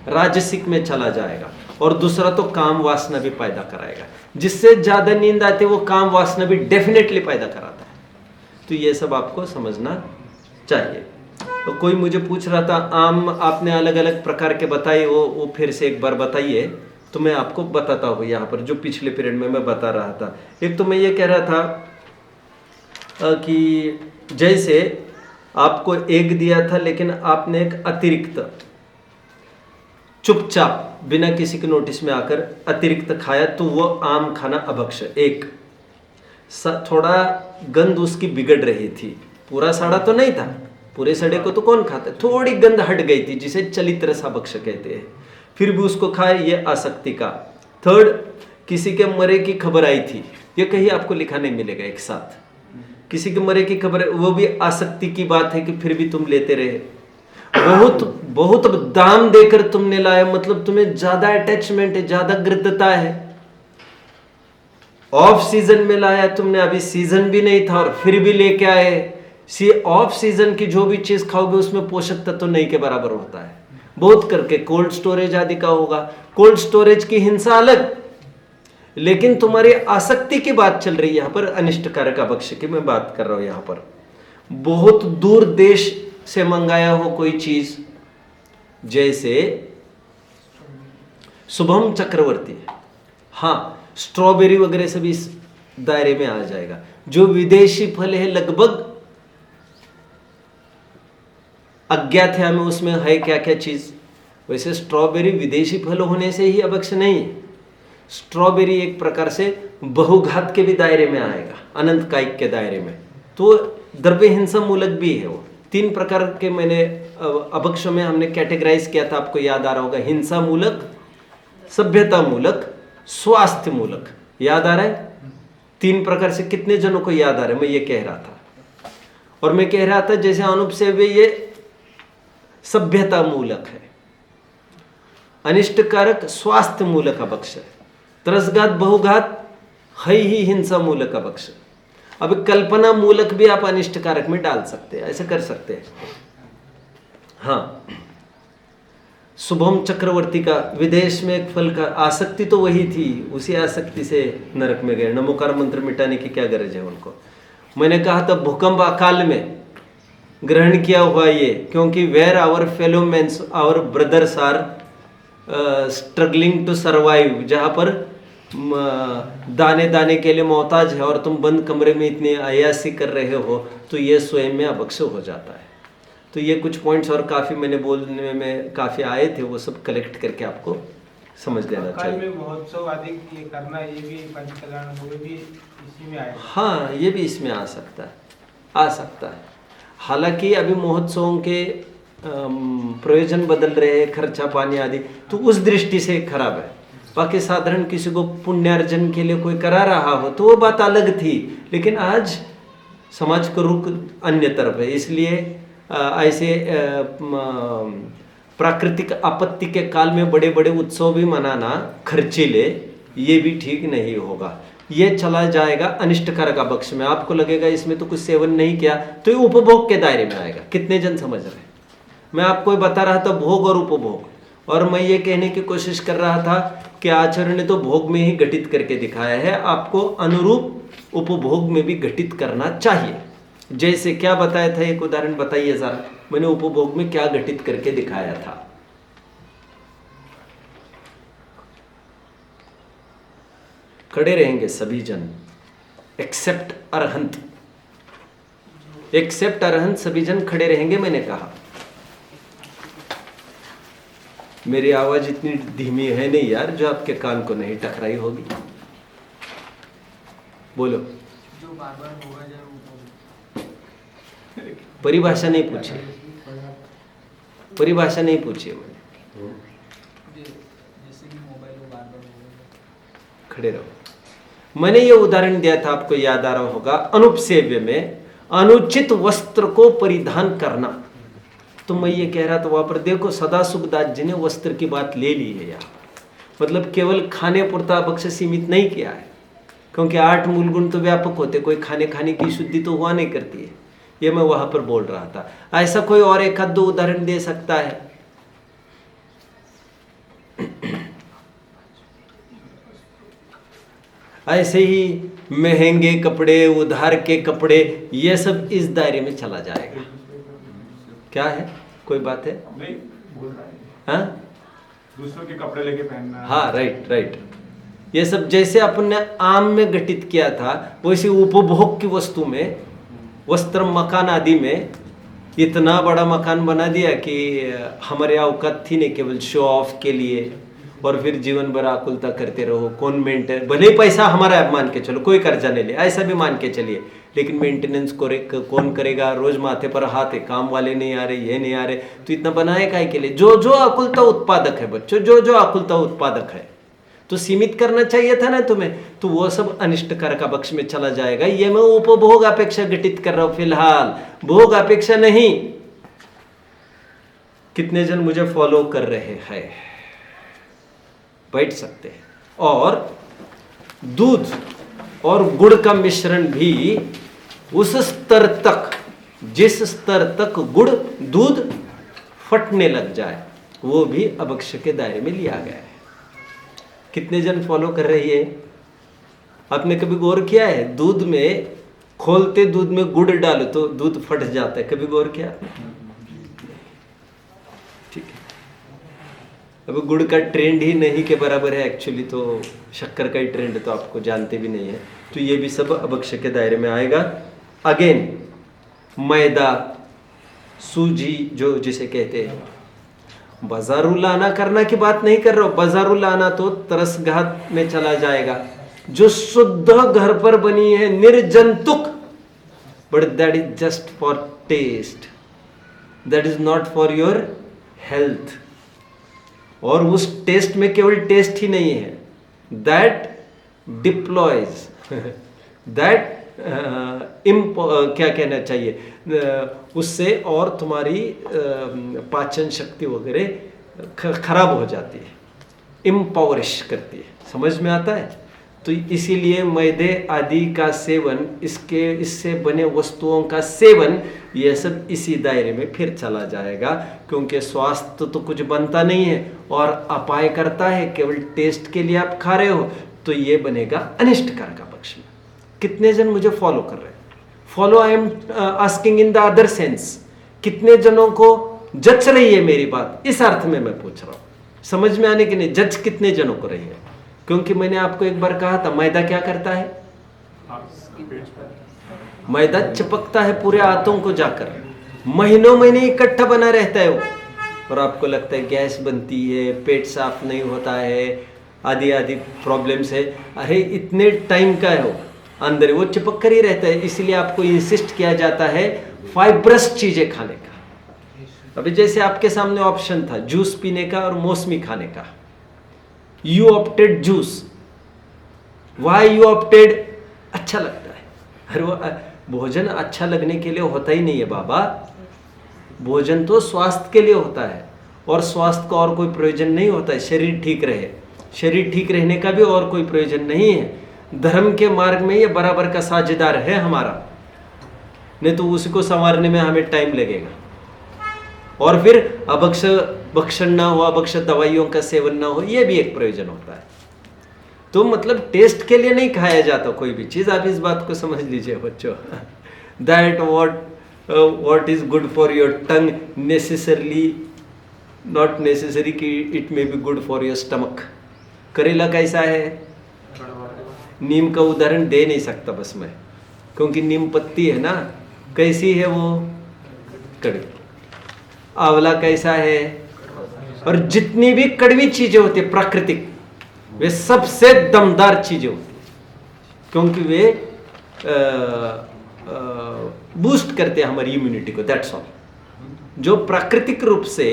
Speaker 1: राजसिक में चला जाएगा, और दूसरा तो काम वासना भी पैदा कराएगा। जिससे ज्यादा नींद आती है वो काम वासना भी डेफिनेटली पैदा कराता है। तो ये सब आपको समझना चाहिए। तो कोई मुझे पूछ रहा था आम आपने अलग अलग प्रकार के बताए, वो फिर से एक बार बताइए तो मैं आपको बताता हूँ यहाँ पर, जो पिछले पीरियड में मैं बता रहा था। एक तो मैं ये कह रहा था कि जैसे आपको एक दिया था, लेकिन आपने एक अतिरिक्त चुपचाप बिना किसी के नोटिस में आकर अतिरिक्त खाया, तो वो आम खाना अभक्ष्य। एक थोड़ा गंध उसकी बिगड़ रही थी, पूरा सड़ा तो नहीं था, पूरे सड़े को तो कौन खाता, थोड़ी गंध हट गई थी, जिसे चलित रस अभक्ष्य कहते हैं। फिर भी उसको खाए, ये आसक्ति का। थर्ड, किसी के मरे की खबर आई थी, ये कहीं आपको लिखा नहीं मिलेगा एक साथ। किसी के मरे की खबर, वो भी आसक्ति की बात है कि फिर भी तुम लेते रहे। बहुत बहुत दाम देकर तुमने लाया, मतलब तुम्हें ज्यादा अटैचमेंट है, ज्यादा गृद्धता है। ऑफ सीजन में लाया तुमने, अभी सीजन भी नहीं था और फिर भी लेके आए। ऑफ सीजन की जो भी चीज खाओगे उसमें पोषक तत्व नहीं के बराबर होता है। बहुत करके कोल्ड स्टोरेज आदि का होगा। कोल्ड स्टोरेज की हिंसा अलग, लेकिन तुम्हारी आसक्ति की बात चल रही है यहां पर, अनिष्टकारक अभक्ष्य की मैं बात कर रहा हूं। यहां पर बहुत दूर देश से मंगाया हो कोई चीज, जैसे शुभम चक्रवर्ती, हाँ स्ट्रॉबेरी वगैरह सब इस दायरे में आ जाएगा। जो विदेशी फल है लगभग अज्ञात है हमें उसमें है क्या क्या चीज। वैसे स्ट्रॉबेरी विदेशी फल होने से ही अभक्ष्य नहीं है। स्ट्रॉबेरी एक प्रकार से बहुघात के भी दायरे में आएगा, अनंत कायिक के दायरे में, तो द्रव्य हिंसा मूलक भी है वो। 3 प्रकार के मैंने अभक्ष्य में हमने कैटेगराइज किया था, आपको याद आ रहा होगा। हिंसा मूलक, सभ्यता मूलक, स्वास्थ्य मूलक। याद आ रहा है? 3 प्रकार से कितने जनों को याद आ रहा है? मैं ये कह रहा था, और मैं कह रहा था जैसे अनुपसेव्य ये सभ्यता मूलक है, अनिष्टकारक स्वास्थ्य मूलक अभक्ष्य है, त्रसघात बहुघात है ही हिंसा मूलक अभक्ष्य। अब कल्पना मूलक भी आप अनिष्टकारक में डाल सकते हैं, ऐसे कर सकते हैं। हाँ, शुभम चक्रवर्ती का विदेश में एक फल का आसक्ति तो वही थी, उसी आसक्ति से नरक में गए। नमोकार मंत्र मिटाने की क्या गरज है उनको। मैंने कहा था भूकंप अकाल में ग्रहण किया हुआ ये, क्योंकि where our fellow mens our brothers are struggling to survive, जहाँ पर दाने दाने के लिए मोहताज है और तुम बंद कमरे में इतनी अयासी कर रहे हो, तो ये स्वयं में अभक्ष्य हो जाता है। तो ये कुछ पॉइंट्स और काफ़ी मैंने बोलने में काफ़ी आए थे, वो सब कलेक्ट करके आपको समझ लेना चाहिए।
Speaker 3: में महोत्सव आदि ये करना, ये भी पंचकल्याण वो भी इसी में आएगा।
Speaker 1: हाँ, ये भी इसमें आ सकता है, आ सकता है। हालांकि अभी महोत्सवों के प्रयोजन बदल रहे हैं, खर्चा पानी आदि, तो उस दृष्टि से खराब है। बाकी साधारण किसी को पुण्यार्जन के लिए कोई करा रहा हो तो वो बात अलग थी, लेकिन आज समाज का रुख अन्य तरफ है। इसलिए ऐसे प्राकृतिक आपत्ति के काल में बड़े बड़े उत्सव भी मनाना खर्चीले, ये भी ठीक नहीं होगा। ये चला जाएगा अनिष्टकारक अभक्ष्य में। आपको लगेगा इसमें तो कुछ सेवन नहीं किया, तो ये उपभोग के दायरे में आएगा। कितने जन समझ रहे हैं? मैं आपको बता रहा था भोग और उपभोग, और मैं ये कहने की कोशिश कर रहा था कि आचार्य ने तो भोग में ही घटित करके दिखाया है, आपको अनुरूप उपभोग में भी घटित करना चाहिए। जैसे क्या बताया था, एक उदाहरण बताइए जरा, मैंने उपभोग में क्या घटित करके दिखाया था। खड़े रहेंगे सभी जन एक्सेप्ट अरहंत, एक्सेप्ट अरहंत सभी जन खड़े रहेंगे। मैंने कहा मेरी आवाज इतनी धीमी है नहीं यार जो आपके कान को नहीं टकराई होगी। बोलो।
Speaker 3: जो बार बार होगा जब
Speaker 1: परिभाषा नहीं पूछी, परिभाषा नहीं पूछी मैंने।
Speaker 3: जैसे कि मोबाइल बार बार होगा।
Speaker 1: खड़े रहो। मैंने ये उदाहरण दिया था, आपको याद आ रहा होगा, अनुपसेव्य में अनुचित वस्त्र को परिधान करना। तो मैं ये कह रहा था वहां पर देखो सदासुखदास जी ने वस्त्र की बात ले ली है यार, मतलब केवल खाने पुरता अभक्ष्य सीमित नहीं किया है, क्योंकि 8 मूल गुण तो व्यापक होते, कोई खाने खाने की शुद्धि तो हुआ नहीं करती है। ये मैं वहां पर बोल रहा था। ऐसा कोई और एक आध दो उदाहरण दे सकता है? ऐसे ही महंगे कपड़े, उधार के कपड़े, ये सब इस दायरे में चला जाएगा। क्या है, कोई बात है?
Speaker 4: नहीं बोल रहा है,
Speaker 1: हाँ,
Speaker 4: दूसरों के कपड़े लेके पहनना।
Speaker 1: हाँ, राइट राइट। ये सब जैसे अपन ने आम में घटित किया था, वैसे उपभोग की वस्तु में, वस्त्र मकान आदि में इतना बड़ा मकान बना दिया कि हमारे औकात थी नहीं, केवल शो ऑफ के लिए, और फिर जीवन भर आकुलता करते रहो। कॉन्वेंट, भले ही पैसा हमारा मान के चलो, कोई कर्जा नहीं ले, ऐसा भी मान के चलिए, लेकिन मेंटेनेंस कौन करेगा, रोज माथे पर हाथ है, काम वाले नहीं आ रहे, ये नहीं आ रहे, तो इतना बनाए काहे के लिए? जो जो आकुलता उत्पादक है बच्चों, जो जो आकुलता उत्पादक है, तो सीमित करना चाहिए था ना तुम्हें, तो वो सब अनिष्ट कारक पक्ष में चला जाएगा। ये मैं उपभोग अपेक्षा घटित कर रहा हूं फिलहाल, भोग अपेक्षा नहीं। कितने जन मुझे फॉलो कर रहे हैं? बैठ सकते हैं। और दूध और गुड़ का मिश्रण भी उस स्तर तक, जिस स्तर तक गुड़ दूध फटने लग जाए, वो भी अभक्ष्य के दायरे में लिया गया है। कितने जन फॉलो कर रही है? आपने कभी गौर किया है? दूध में खोलते दूध में गुड़ डालो तो दूध फट जाता है, कभी गौर किया आपने? ठीक है, अब गुड़ का ट्रेंड ही नहीं के बराबर है एक्चुअली, तो शक्कर का ही ट्रेंड तो आपको जानते भी नहीं है, तो ये भी सब अभक्ष्य के दायरे में आएगा। अगेन मैदा, सूजी जो जिसे कहते हैं, बाजारू लाना करना की बात नहीं कर रहा हूं, बाजारू लाना तो तरसघात में चला जाएगा। जो शुद्ध घर पर बनी है, निर्जंतुक, but that is just for taste, that is not for your health. और उस टेस्ट में केवल टेस्ट ही नहीं है, दैट डिप्लॉयज दैट क्या कहना चाहिए, उससे और तुम्हारी पाचन शक्ति वगैरह खराब हो जाती है, इम्पावरिश करती है। समझ में आता है? तो इसीलिए मैदे आदि का सेवन, इससे बने वस्तुओं का सेवन, यह सब इसी दायरे में फिर चला जाएगा, क्योंकि स्वास्थ्य तो कुछ बनता नहीं है और अपाय करता है। केवल टेस्ट के लिए आप खा रहे हो तो ये बनेगा अनिष्ट कारक पक्ष में। कितने जन मुझे फॉलो कर रहे हैं? Follow, I am asking in the other sense. कितने जनों को जच रही है मेरी बात, इस अर्थ में मैं पूछ रहा हूं। समझ में आने की नहीं, जज कितने जनों को रही है? क्योंकि मैंने आपको एक बार कहा था, मैदा क्या करता है? मैदा चिपकता है पूरे आंतों को जाकर, महीनों महीने इकट्ठा बना रहता है वो, और आपको लगता है गैस बनती है, पेट साफ नहीं होता है, आदि आदि प्रॉब्लम्स है। अरे इतने टाइम का है वो अंदर, वो चिपक कर ही रहता है। इसलिए आपको इंसिस्ट किया जाता है फाइब्रस चीजें खाने का। अभी जैसे आपके सामने ऑप्शन था जूस पीने का और मौसमी खाने का, you opted juice. Why you opted? अच्छा लगता है। अरे वो भोजन अच्छा लगने के लिए होता ही नहीं है बाबा, भोजन तो स्वास्थ्य के लिए होता है, और स्वास्थ्य का और कोई प्रयोजन नहीं होता है। शरीर ठीक रहे, शरीर ठीक रहने का भी और कोई प्रयोजन नहीं है। धर्म के मार्ग में ये बराबर का साझेदार है हमारा, नहीं तो उसको संवारने में हमें टाइम लगेगा। और फिर अभक्ष्य भक्षण ना हो, अभक्ष्य दवाइयों का सेवन ना हो, ये भी एक प्रयोजन होता है। तो मतलब टेस्ट के लिए नहीं खाया जाता कोई भी चीज, आप इस बात को समझ लीजिए बच्चों। That what is good for your tongue necessarily not necessary कि it may be good for your stomach. करेला कैसा है? नीम का उदाहरण दे नहीं सकता बस मैं, क्योंकि नीम पत्ती है ना, कैसी है वो? कड़वी। आंवला कैसा है? और जितनी भी कड़वी चीजें होती है प्राकृतिक, वे सबसे दमदार चीजें होती है, क्योंकि वे बूस्ट करते हैं हमारी इम्यूनिटी को, दैट्स ऑल। जो प्राकृतिक रूप से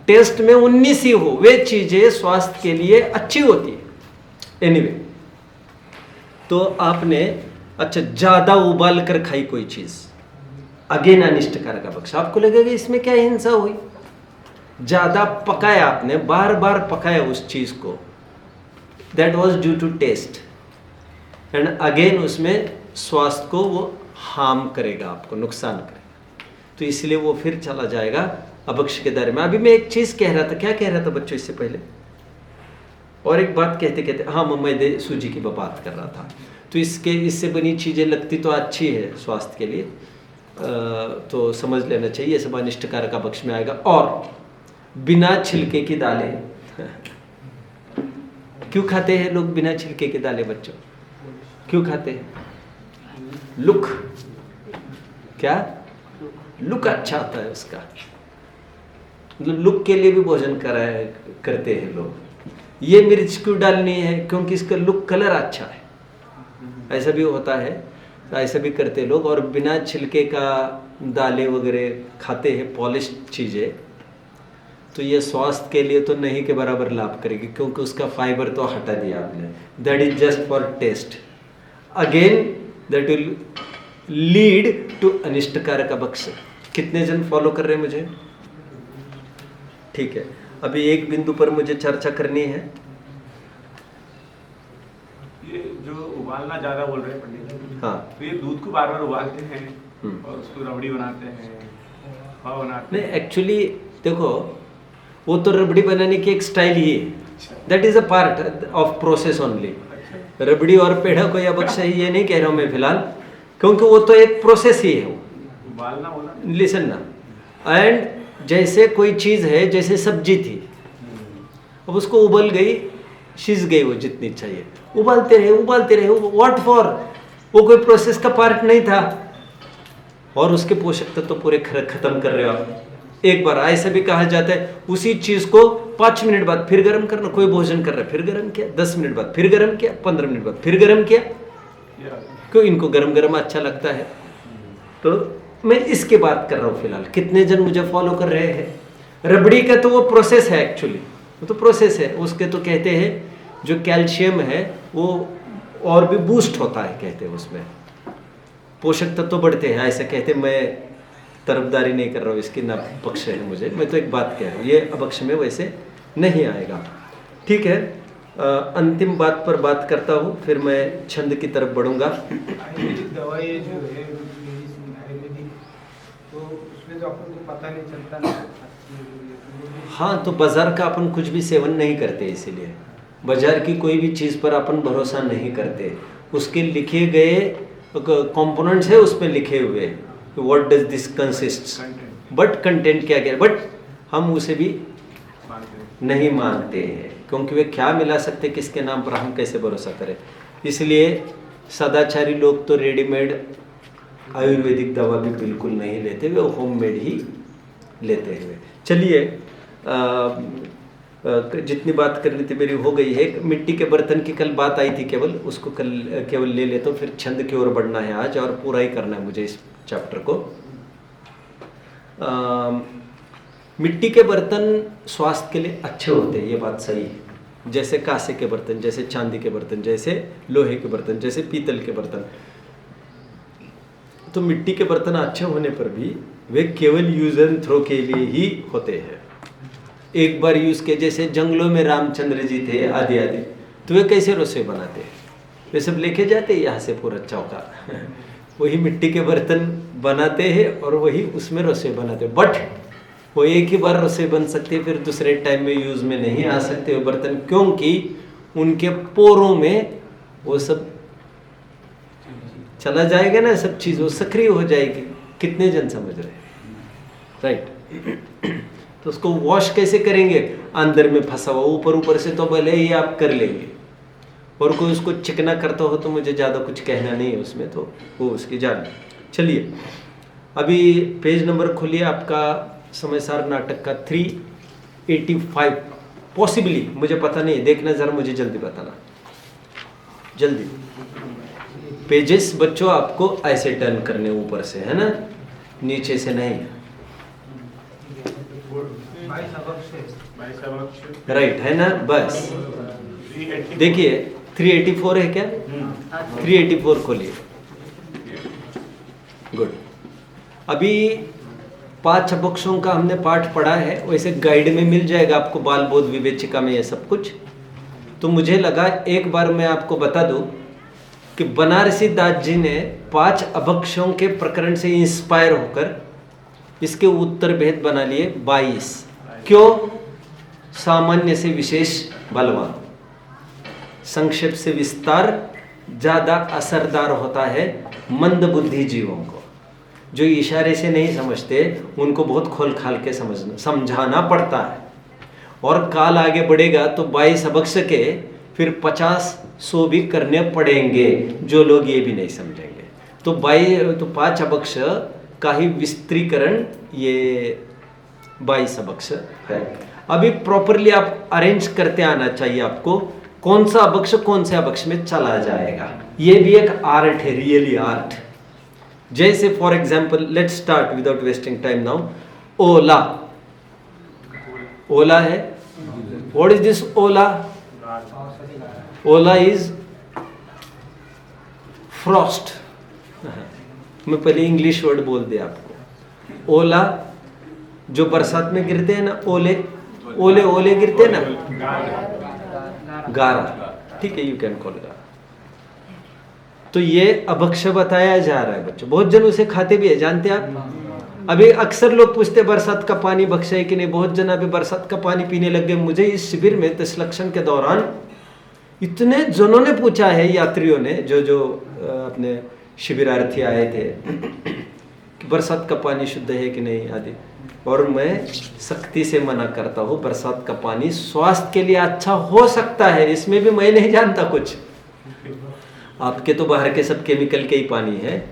Speaker 1: टेस्ट में 19 ही हो, वे चीजें स्वास्थ्य के लिए अच्छी होती है। एनीवे, तो आपने अच्छा ज्यादा उबाल कर खाई कोई चीज, अगेन अनिष्ट कारक पक्ष। आपको लगेगा इसमें क्या हिंसा हुई? ज्यादा पकाया आपने, बार बार पकाया उस चीज को, that was due to taste, and again उसमें स्वास्थ्य को वो हार्म करेगा, आपको नुकसान करेगा, तो इसलिए वो फिर चला जाएगा अभक्ष्य के दायरे में। अभी मैं एक चीज कह रहा था, क्या कह रहा था बच्चों इससे पहले? और एक बात कहते कहते, हाँ मैं मैदे सूजी की बात कर रहा था। तो इससे बनी चीजें लगती तो अच्छी है स्वास्थ्य के लिए, तो समझ लेना चाहिए, ये सब अनिष्ट कारक पक्ष में आएगा। और बिना छिलके की दालें क्यों खाते हैं लोग? बिना छिलके की दालें बच्चों क्यों खाते हैं? लुक, क्या लुक अच्छा आता है उसका, मतलब लुक के लिए भी भोजन करते हैं लोग। ये मिर्च क्यों डालनी है? क्योंकि इसका लुक, कलर अच्छा है, ऐसा भी होता है। तो ऐसा भी करते हैं लोग, और बिना छिलके का दालें वगैरह खाते हैं, पॉलिश्ड चीज़ें, तो ये स्वास्थ्य के लिए तो नहीं के बराबर लाभ करेगी, क्योंकि उसका फाइबर तो हटा दिया आपने। That is just for taste, again that will lead to अनिष्टकारक अभक्ष्य। कितने जन फॉलो कर रहे हैं मुझे? ठीक है, अभी एक बिंदु पर मुझे चर्चा करनी है।
Speaker 4: ये जो उबालना ज्यादा बोल रहे हैं पंडित जी,
Speaker 1: हाँ,
Speaker 4: तो ये दूध को बार बार उबालते हैं और उसको रबड़ी बनाते हैं, खवा बनाते
Speaker 1: नहीं
Speaker 4: हैं।
Speaker 1: एक्चुअली देखो, वो तो रबड़ी बनाने की एक स्टाइल ही है, that is a part of process only. रबड़ी और पेढ़ा कोई अभक्ष्य है ये नहीं कह रहा हूँ मैं फिलहाल, क्योंकि वो तो एक प्रोसेस ही है। वो
Speaker 4: उबालना बोला,
Speaker 1: लिसन ना, एंड जैसे कोई चीज़ है, जैसे सब्जी थी, अब उसको उबल गई, सिज गई वो जितनी चाहिए, उबालते रहे, व्हाट फॉर, वो कोई प्रोसेस का पार्ट नहीं था, और उसके पोषक तत्व तो पूरे खत्म कर रहे हो आप। एक बार ऐसा भी कहा जाता है, उसी चीज को 5 मिनट बाद फिर गर्म करना। कोई भोजन कर रहा है, फिर गर्म किया, 10 मिनट बाद फिर गर्म किया, 15 मिनट बाद फिर गर्म किया, क्यों? इनको गरम गरम अच्छा लगता है। तो मैं इसके बात कर रहा हूँ फिलहाल। कितने जन मुझे फॉलो कर रहे हैं? रबड़ी का तो वो प्रोसेस है, एक्चुअली वो तो प्रोसेस है। उसके तो कहते हैं जो कैल्शियम है वो और भी बूस्ट होता है, कहते हैं उसमें पोषक तत्व तो बढ़ते हैं, ऐसा कहते हैं। मैं तरफदारी नहीं कर रहा हूँ इसकी, ना पक्ष है मुझे, मैं तो एक बात कह रहा हूँ, ये अभक्ष्य में वैसे नहीं आएगा। ठीक है, अंतिम बात पर बात करता हूँ, फिर मैं छंद की तरफ बढ़ूंगा।
Speaker 3: आयुर्वेदिक दवाई जो है मेडिसिन आयुर्वेदिक, तो उसमें तो अपन को पता नहीं चलता ना।
Speaker 1: हाँ, तो बाजार का अपन कुछ भी सेवन नहीं करते, इसीलिए बाजार की कोई भी चीज़ पर अपन भरोसा नहीं करते। उसके लिखे गए कंपोनेंट्स है उसमें लिखे हुए, what does this consist, but content क्या क्या, बट हम उसे भी नहीं मानते हैं, क्योंकि वे क्या मिला सकते किसके नाम पर, हम कैसे भरोसा करें। इसलिए सदाचारी लोग तो रेडीमेड आयुर्वेदिक दवा भी बिल्कुल नहीं लेते, वे होममेड ही लेते हैं। चलिए, जितनी बात करनी थी मेरी हो गई है। मिट्टी के बर्तन की कल बात आई थी, केवल उसको कल केवल ले लेता हूँ, फिर छंद की ओर बढ़ना है आज, और पूरा ही करना है मुझे इस चैप्टर को। मिट्टी के बर्तन स्वास्थ्य के लिए अच्छे होते हैं, ये बात सही है। जैसे कांसे के बर्तन, जैसे चांदी के बर्तन, जैसे लोहे के बर्तन, जैसे पीतल के बर्तन। तो मिट्टी के बर्तन अच्छे होने पर भी वे केवल यूज एंड थ्रो के लिए ही होते हैं, एक बार यूज के। जैसे जंगलों में रामचंद्र जी थे आदि आदि, तो वे कैसे रसोई बनाते हैं? वे सब लेके जाते यहाँ से पूरा चौका वही मिट्टी के बर्तन बनाते हैं और वही उसमें रसोई बनाते हैं। बट वो एक ही बार रसोई बन सकती है, फिर दूसरे टाइम में यूज में नहीं आ सकते वो बर्तन, क्योंकि उनके पोरों में वो सब चला जाएगा ना, सब चीज़ वो सक्रिय हो जाएगी। कितने जन समझ रहे हैं? राइट। तो उसको वॉश कैसे करेंगे? अंदर में फंसा हुआ, ऊपर ऊपर से तो भले ही आप कर लेंगे, और कोई उसको चिकना करता हो तो मुझे ज़्यादा कुछ कहना नहीं है उसमें, तो वो उसकी जान। चलिए, अभी पेज नंबर खोलिए आपका समयसार नाटक का 385 पॉसिबली, मुझे पता नहीं, देखना जरा, मुझे जल्दी बताना, जल्दी। पेजेस बच्चों आपको ऐसे टर्न करने ऊपर से, है ना, नीचे से नहीं। राइट है ना? बस देखिए 384 है क्या? 384 खोलिए। गुड। अभी 5 अभक्षों का हमने पाठ पढ़ा है, वैसे गाइड में मिल जाएगा आपको, बाल बोध विवेचिका में ये सब कुछ। तो मुझे लगा एक बार मैं आपको बता दूं कि बनारसी दास जी ने 5 अभक्षों के प्रकरण से इंस्पायर होकर इसके उत्तर भेद बना लिए 22। क्यों? सामान्य से विशेष बलवान, संक्षेप से विस्तार ज्यादा असरदार होता है मंद बुद्धि जीवों को। जो इशारे से नहीं समझते उनको बहुत खोल खाल के समझाना पड़ता है। और काल आगे बढ़ेगा तो 22 अभक्ष के फिर 50-100 भी करने पड़ेंगे, जो लोग ये भी नहीं समझेंगे। तो 5 अभक्ष का ही विस्त्रीकरण ये 22 अभक्ष है। अभी प्रॉपरली आप अरेंज करते आना चाहिए आपको कौन सा अभक्ष कौन से अभक्ष में चला जाएगा। ये भी एक आर्ट है, रियली आर्ट। जैसे for example, let's start without wasting time now. ओला, ओला है। व्हाट इज दिस ओला? ओला इज फ्रॉस्ट। मैं पहले इंग्लिश वर्ड बोल दिया आपको। ओला जो बरसात में गिरते हैं ना, ओले ओले ओले गिरते हैं ना, गारा, ठीक है, यू कैन कॉल गारा। तो ये अभक्ष बताया जा रहा है बच्चों। बहुत जन उसे खाते भी है, जानते हैं आप? अभी अक्सर लोग पूछते बरसात का पानी भक्ष है कि नहीं। बहुत जन अभी बरसात का पानी पीने लग गए। मुझे इस शिविर में तस्लक्षण के दौरान इतने जनों ने पूछा है, यात्रियों ने, जो अपने शिविरार्थी आए थे, कि बरसात का पानी शुद्ध है कि नहीं आदि। और मैं सख्ती से मना करता हूँ, बरसात का पानी स्वास्थ्य के लिए अच्छा हो सकता है, इसमें भी मैं नहीं जानता कुछ। आपके तो बाहर के सब केमिकल के ही पानी है,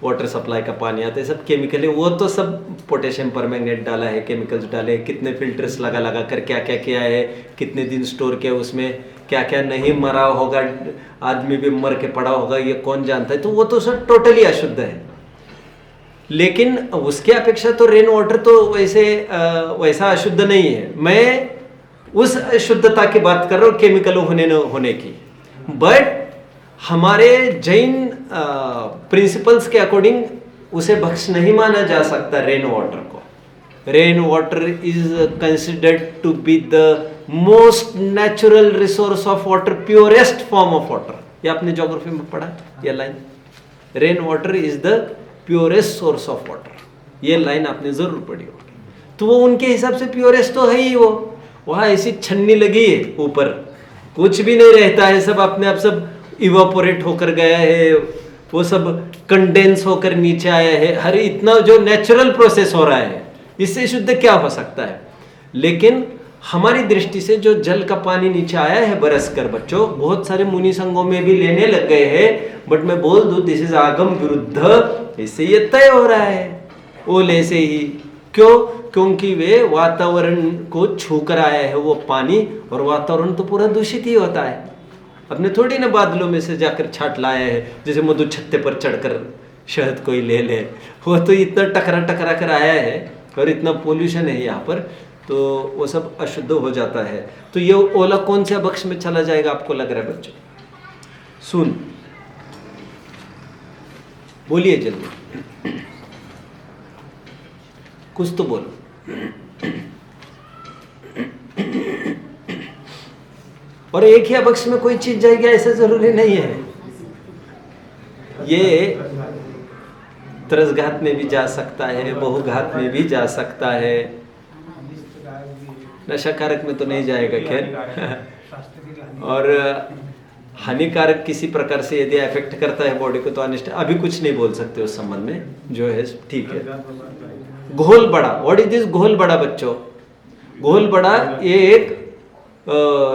Speaker 1: वाटर सप्लाई का पानी आता है, सब केमिकल है। वो तो सब पोटेशियम परमैंगनेट डाला है, केमिकल्स डाले, कितने फिल्टर्स लगा लगा कर क्या क्या किया है, कितने दिन स्टोर किया, उसमें क्या क्या नहीं मरा होगा, आदमी भी मर के पड़ा होगा, ये कौन जानता है। तो वो तो सब टोटली अशुद्ध है। लेकिन उसके अपेक्षा तो रेन वाटर तो वैसा अशुद्ध नहीं है। मैं उस शुद्धता की बात कर रहा हूँ, केमिकल होने न होने की। बट हमारे जैन प्रिंसिपल्स के अकॉर्डिंग उसे भक्ष नहीं माना जा सकता रेन वाटर को। Rain water is considered to be the most natural resource of water, purest form of water. ये आपने ज्योग्राफी में पढ़ा ये line, rain water is the purest source of water. ये लाइन आपने जरूर पढ़ी होगी। तो वो उनके हिसाब से प्योरेस्ट तो है ही। वो वहां ऐसी छन्नी लगी है, ऊपर कुछ भी नहीं रहता है, सब अपने आप सब इवापोरेट होकर गया है, वो सब कंडेंस होकर नीचे आया है। हर इतना जो नेचुरल प्रोसेस हो रहा है, इससे शुद्ध क्या हो सकता है। लेकिन हमारी दृष्टि से जो जल का पानी नीचे आया है बरस कर, बच्चों बहुत सारे मुनि संघों में भी लेने लग गए हैं, बट मैं बोल दूं दिस इज आगम विरुद्ध। इससे ये तय हो रहा है ओले से ही। क्यों? क्योंकि वे वातावरण को छू कर आया है वो पानी, और वातावरण तो पूरा दूषित ही होता है। अपने थोड़ी ना बादलों में से जाकर छाट लाया है, जैसे मधु छत्ते पर चढ़कर शहद कोई ले ले। वो तो इतना टकरा टकरा कर आया है, और इतना पोल्यूशन है यहाँ पर, तो वो सब अशुद्ध हो जाता है। तो ये ओला कौन से अभक्ष में चला जाएगा आपको लग रहा है बच्चों? सुन, बोलिए जल्दी, कुछ तो बोलो। और एक ही अभक्ष में कोई चीज जाएगी ऐसा जरूरी नहीं है। ये त्रसघात में भी जा सकता है, बहुघात में भी जा सकता है, नशाकारक में तो नहीं जाएगा खैर। और हानिकारक किसी प्रकार से यदि अफेक्ट करता है बॉडी को तो अनिष्ट, अभी कुछ नहीं बोल सकते उस संबंध में, जो है ठीक है। घोल बड़ा, व्हाट इज दिस घोल बड़ा बच्चों? घोल बड़ा ये एक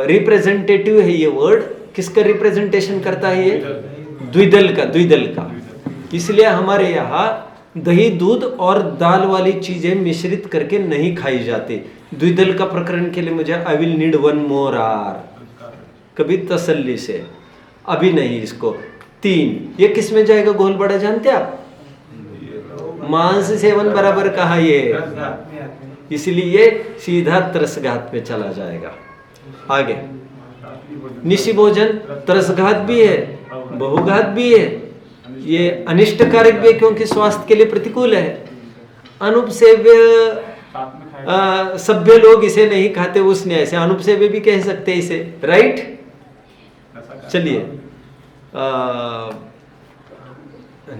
Speaker 1: रिप्रेजेंटेटिव है। ये वर्ड किसका रिप्रेजेंटेशन करता है? ये द्विदल का, द्विदल का। इसलिए हमारे यहाँ दही दूध और दाल वाली चीजें मिश्रित करके नहीं खाई जाती। द्विदल का प्रकरण के लिए मुझे I will need one more hour, कभी तसल्ली से, अभी नहीं इसको। 3 ये किस में जाएगा घोल बड़ा जानते आप? मांस सेवन बराबर कहा ये, इसलिए सीधा त्रसघात में चला जाएगा। आगे निशी भोजन त्रसघात भी है, बहुघात भी है, ये अनिष्टकारक भी है क्योंकि स्वास्थ्य के लिए प्रतिकूल है। अनुपसेव्य सभ्य लोग इसे नहीं खाते, उस न्याय से अनुपसेव्य भी कह सकते हैं इसे, राइट? चलिए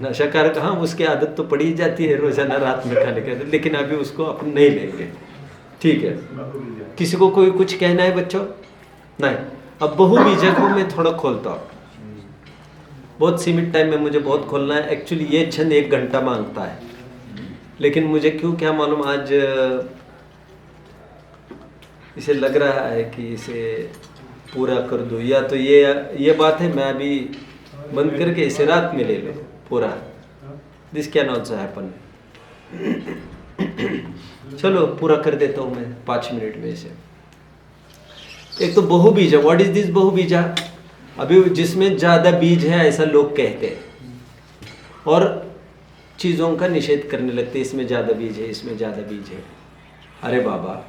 Speaker 1: नशाकारक, हाँ उसकी आदत तो पड़ी जाती है रोजाना रात में खाने की, लेकिन अभी उसको अपन नहीं लेंगे, ठीक है। किसी को कोई कुछ कहना है बच्चों? नहीं। अब बहुबीजक को मैं थोड़ा खोलता हूँ, बहुत सीमित टाइम में मुझे बहुत खोलना है। एक्चुअली ये छंद 1 घंटा मांगता है, लेकिन मुझे क्यों क्या मालूम आज इसे लग रहा है कि इसे पूरा कर दूँ, या तो ये बात है मैं अभी बंद करके इसे रात में ले लो पूरा। This can also happen. चलो पूरा कर देता हूँ मैं 5 मिनट में इसे। एक तो बहुबीजा, व्हाट इज दिस बहुबीजा? अभी जिसमें ज्यादा बीज है ऐसा लोग कहते हैं और चीजों का निषेध करने लगते हैं, इसमें ज्यादा बीज है, इसमें ज्यादा बीज है। अरे बाबा,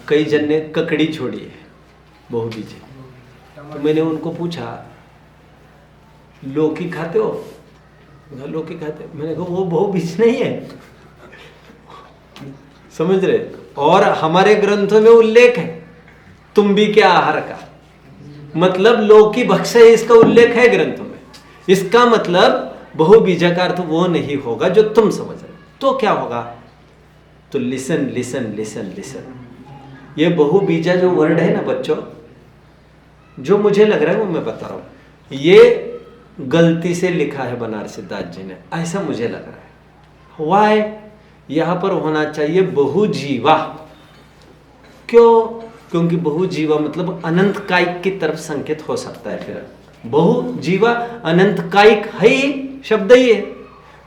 Speaker 1: कई जन ने ककड़ी छोड़ी है, बहुबीज है। तो मैंने उनको पूछा, लौकी खाते हो? लौकी खाते हो? मैंने कहा वो बहुबीज नहीं है, समझ रहे? और हमारे ग्रंथों में उल्लेख है तुम्बी के आहार का, मतलब लौकी भक्ष्य है, इसका उल्लेख है ग्रंथों में। इसका मतलब बहुबीजा का अर्थ वो नहीं होगा जो तुम समझ रहे। तो क्या होगा? तो लिसन लिसन लिसन लिसन, ये बहुबीजा जो वर्ड है ना बच्चों, जो मुझे लग रहा है वो मैं बता रहा हूं, ये गलती से लिखा है बनारसी दास जी ने, ऐसा मुझे लग रहा है। वाई? यहां पर होना चाहिए बहुजीवा। क्यों? क्योंकि बहुजीवा मतलब अनंत कायिक की तरफ संकेत हो सकता है। फिर बहुजीवा अनंत कायिक है ही, शब्द ही है,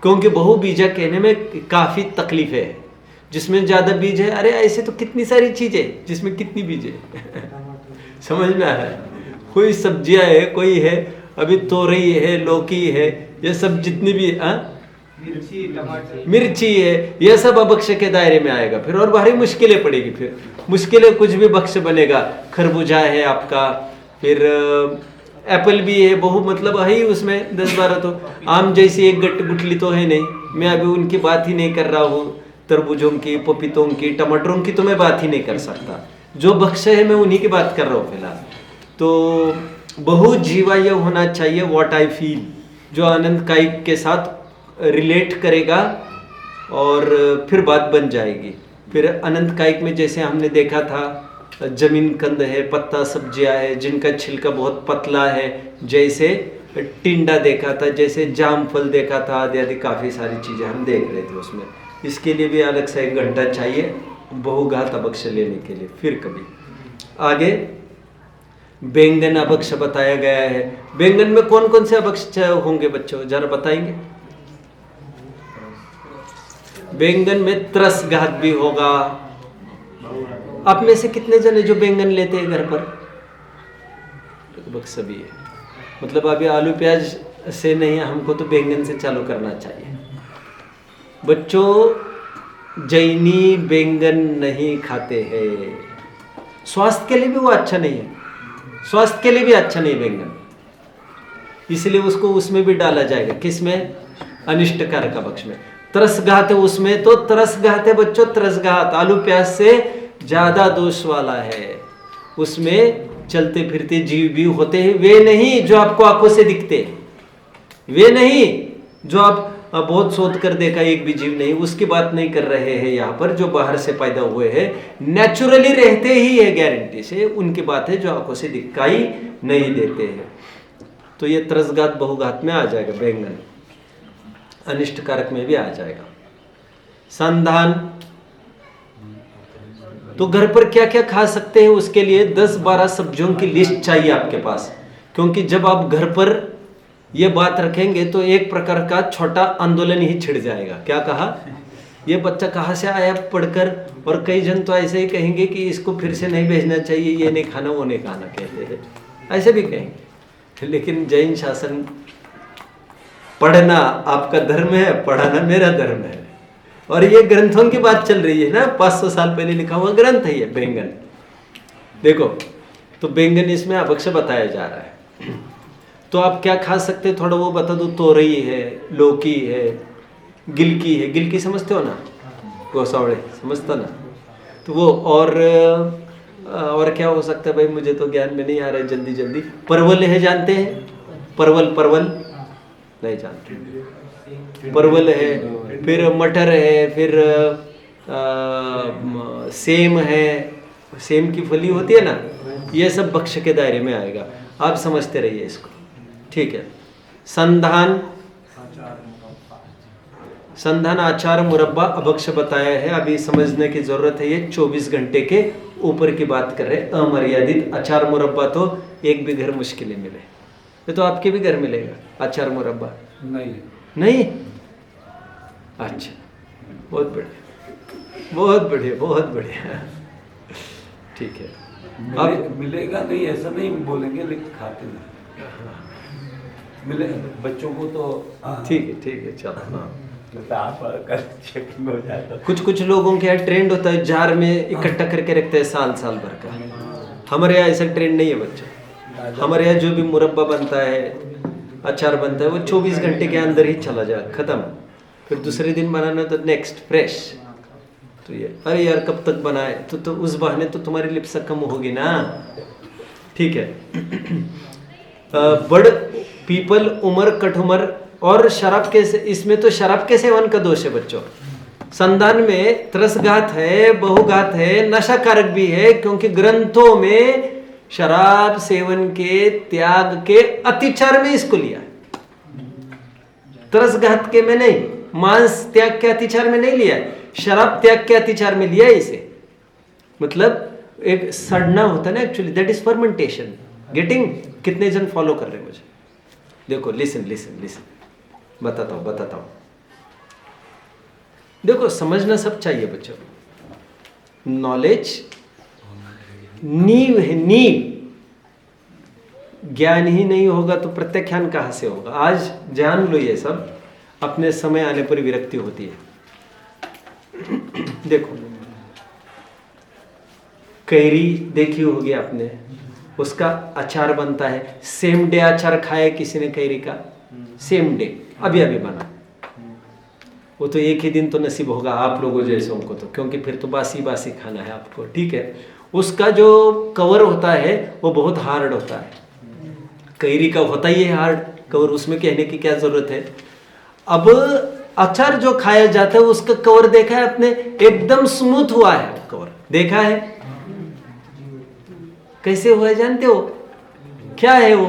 Speaker 1: क्योंकि बहुबीजा कहने में काफी तकलीफ है। जिसमें ज्यादा बीज है, अरे ऐसे तो कितनी सारी चीजें जिसमें कितनी बीज है समझ में आ रहा है? कोई सब्जियां है, कोई है, अभी तोरई है, लौकी है, ये सब जितनी भी
Speaker 3: मिर्ची, टमाटर,
Speaker 1: मिर्ची है, यह सब अभक्ष्य के दायरे में आएगा फिर, और भारी मुश्किलें पड़ेगी। फिर मुश्किलें कुछ भी भक्ष्य बनेगा। खरबूजा है आपका, फिर एप्पल भी है, बहु मतलब है ही उसमें 10-12। तो आम जैसी एक गुठली तो है नहीं, मैं अभी उनकी बात ही नहीं कर रहा हूँ। तरबूजों की, पपीतों की, टमाटरों की तो मैं बात ही नहीं कर सकता। जो भक्ष्य है मैं उन्हीं की बात कर रहा हूँ फिलहाल। तो बहुजीवा ये होना चाहिए व्हाट आई फील, जो आनंद कायिक के साथ रिलेट करेगा और फिर बात बन जाएगी। फिर अनंत कायिक में जैसे हमने देखा था, जमीन कंद है, पत्ता सब्जियां है जिनका छिलका बहुत पतला है, जैसे टिंडा देखा था, जैसे जाम फल देखा था, आदि आदि काफ़ी सारी चीज़ें हम देख रहे थे उसमें। इसके लिए भी अलग से 1 घंटा चाहिए बहुघात अभक्ष्य लेने के लिए। फिर कभी आगे बैंगन अभक्ष्य बताया गया है। बैंगन में कौन कौन से अभक्ष्य होंगे बच्चों, जरा बताएंगे? बैंगन में त्रसघात भी होगा। आप में से कितने जने जो बैंगन लेते हैं घर पर? लगभग सभी है। मतलब अभी आलू प्याज से नहीं, हमको तो बैंगन से चालू करना चाहिए। बच्चों, जैनी बैंगन नहीं खाते हैं, स्वास्थ्य के लिए भी वो अच्छा नहीं है, स्वास्थ्य के लिए भी अच्छा नहीं बैंगन, इसलिए उसको उसमें भी डाला जाएगा। किसमें? अनिष्टकारक अभक्ष्य में। त्रसघात है उसमें, तो त्रसघात है बच्चों, त्रसघात आलू प्याज से ज्यादा दोष वाला है। उसमें चलते फिरते जीव भी होते हैं, वे नहीं जो आपको आंखों से दिखते, वे नहीं जो आप बहुत शोध कर देखा एक भी जीव नहीं, उसकी बात नहीं कर रहे हैं यहाँ पर। जो बाहर से पैदा हुए हैं, नेचुरली रहते ही है गारंटी से, उनकी बात है जो आंखों से दिखाई नहीं देते हैं। तो ये त्रसघात बहुघात में आ जाएगा बैंगन, अनिष्टकारक में भी आ जाएगा। संधान, तो घर पर क्या क्या खा सकते हैं उसके लिए 10-12 सब्जियों की लिस्ट चाहिए आपके पास, क्योंकि जब आप घर पर ये बात रखेंगे तो एक प्रकार का छोटा आंदोलन ही छिड़ जाएगा। क्या कहा? ये बच्चा कहाँ से आया पढ़कर? और कई जन तो ऐसे ही कहेंगे कि इसको फिर से नहीं भेजना चाहिए, ये नहीं खाना वो नहीं खाना, कहते हैं ऐसे भी कहेंगे। लेकिन जैन शासन, पढ़ना आपका धर्म है, पढ़ाना मेरा धर्म है। और ये ग्रंथों की बात चल रही है ना, 500 साल पहले लिखा हुआ ग्रंथ है ये बैंगन। देखो, तो बैंगन इसमें अभक्ष्य बताया जा रहा है। तो आप क्या खा सकते हैं थोड़ा वो बता दो। तोरई है, लौकी है, गिलकी है, गिलकी समझते हो ना, गोसावड़े समझता ना, तो वो। और क्या हो सकता है भाई, मुझे तो ज्ञान में नहीं आ रहा है जल्दी जल्दी। परवल है, जानते हैं? परवल नहीं जानते। परवल है, फिर मटर है, फिर सेम है, सेम की फली होती है ना, ये सब भक्ष्य के दायरे में आएगा। आप समझते रहिए इसको, ठीक है। संधान आचार मुरब्बा अभक्ष्य बताया है, अभी समझने की जरूरत है। ये 24 घंटे के ऊपर की बात कर रहे हैं, अमर्यादित। अचार मुरब्बा तो एक भी घर मुश्किल मिले, ये तो आपके भी घर मिलेगा अचार मुरब्बा? नहीं? अच्छा, बहुत बढ़िया, बहुत बढ़िया, बहुत बढ़िया। ठीक है।
Speaker 5: मिलेगा नहीं ऐसा नहीं बोलेंगे, लेकिन खाते नहीं मिले बच्चों को तो।
Speaker 1: ठीक है चलो। हाँ,
Speaker 5: आप कल चेकिंग हो जाता।
Speaker 1: कुछ लोगों के यहाँ ट्रेंड होता है जार में इकट्ठा करके रखते हैं साल भर का। हमारे यहाँ ऐसा ट्रेंड नहीं है बच्चों। हमारे यहाँ जो भी मुरब्बा बनता है, अचार बनता है, वो 24 घंटे के अंदर ही चला जाए, खत्म। फिर दूसरे दिन बनाना तो नेक्स्ट फ्रेश। तो ये अरे यार कब तक बनाए, तो उस बहाने तो तुम्हारी लिप्सा कम होगी ना। ठीक है। बड़ पीपल उमर कठुमर और शराब के, इसमें तो शराब के सेवन का दोष है बच्चों। संधान में त्रसघात है, बहुघात है, नशाकारक भी है, क्योंकि ग्रंथों में शराब सेवन के त्याग के अतिचार में इसको लिया है। त्रसघात के में नहीं, मांस त्याग के अतिचार में नहीं लिया है, शराब त्याग के अतिचार में लिया है इसे। मतलब एक सड़ना होता है ना, actually that is fermentation. Getting? कितने जन फॉलो कर रहे हैं मुझे? देखो लिसन बताता हूं। देखो समझना सब चाहिए बच्चों। नॉलेज नींव है, नींव। ज्ञान ही नहीं होगा तो प्रत्याख्यान कहां से होगा? आज जान लो ये सब, अपने समय आने पर विरक्ति होती है। देखो कैरी देखी होगी आपने, उसका अचार बनता है। सेम डे अचार खाया किसी ने कैरी का? सेम डे, अभी बना। वो तो एक ही दिन तो नसीब होगा आप लोगों जैसों को, तो क्योंकि फिर तो बासी खाना है आपको। ठीक है। उसका जो कवर होता है वो बहुत हार्ड होता है। कैरी का होता ही है हार्ड कवर, उसमें कहने की क्या जरूरत है। अब अचार जो खाया जाता है उसका कवर देखा है आपने? एकदम स्मूथ हुआ है कवर, देखा है? कैसे हुआ है जानते हो? क्या है वो?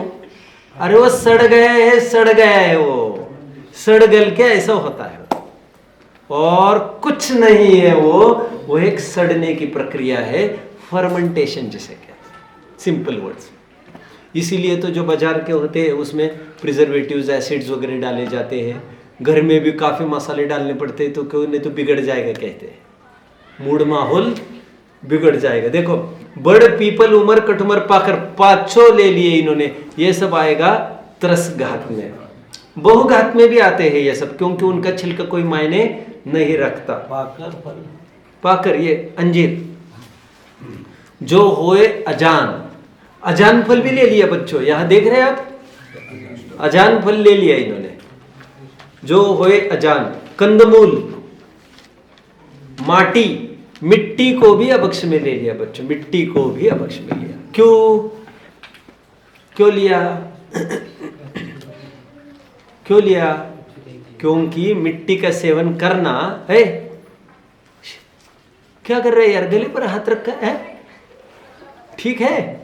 Speaker 1: अरे वो सड़ गया है, वो सड़ गल के ऐसा होता है, और कुछ नहीं है वो एक सड़ने की प्रक्रिया है, फर्मेंटेशन जिसे कहते हैं, सिंपल वर्ड्स। इसीलिए तो जो बाजार के होते हैं उसमें प्रिजर्वेटिव्स, एसिड्स वगैरह डाले जाते हैं। घर में भी काफी मसाले डालने पड़ते हैं, तो क्यों नहीं तो बिगड़ जाएगा कहते हैं, मूड माहौल बिगड़ जाएगा। देखो बड़ पीपल उमर कठुमर पाकर, पांचों ले लिए इन्होंने। ये सब आएगा त्रसघात में, बहुघात में भी आते हैं ये सब, क्योंकि उनका छिलका कोई मायने नहीं रखता। पाकर ये अंजीर जो होए अजान फल भी ले लिया बच्चों, यहां देख रहे हैं आप, अजान फल ले लिया इन्होंने, जो होए अजान। कंदमूल, माटी, मिट्टी को भी अबक्ष में ले लिया बच्चों, मिट्टी को भी अबक्ष में लिया। क्यों लिया? क्यों लिया? क्योंकि मिट्टी का सेवन करना है। क्या कर रहे हैं यार? गले पर हाथ रखा है, ठीक है?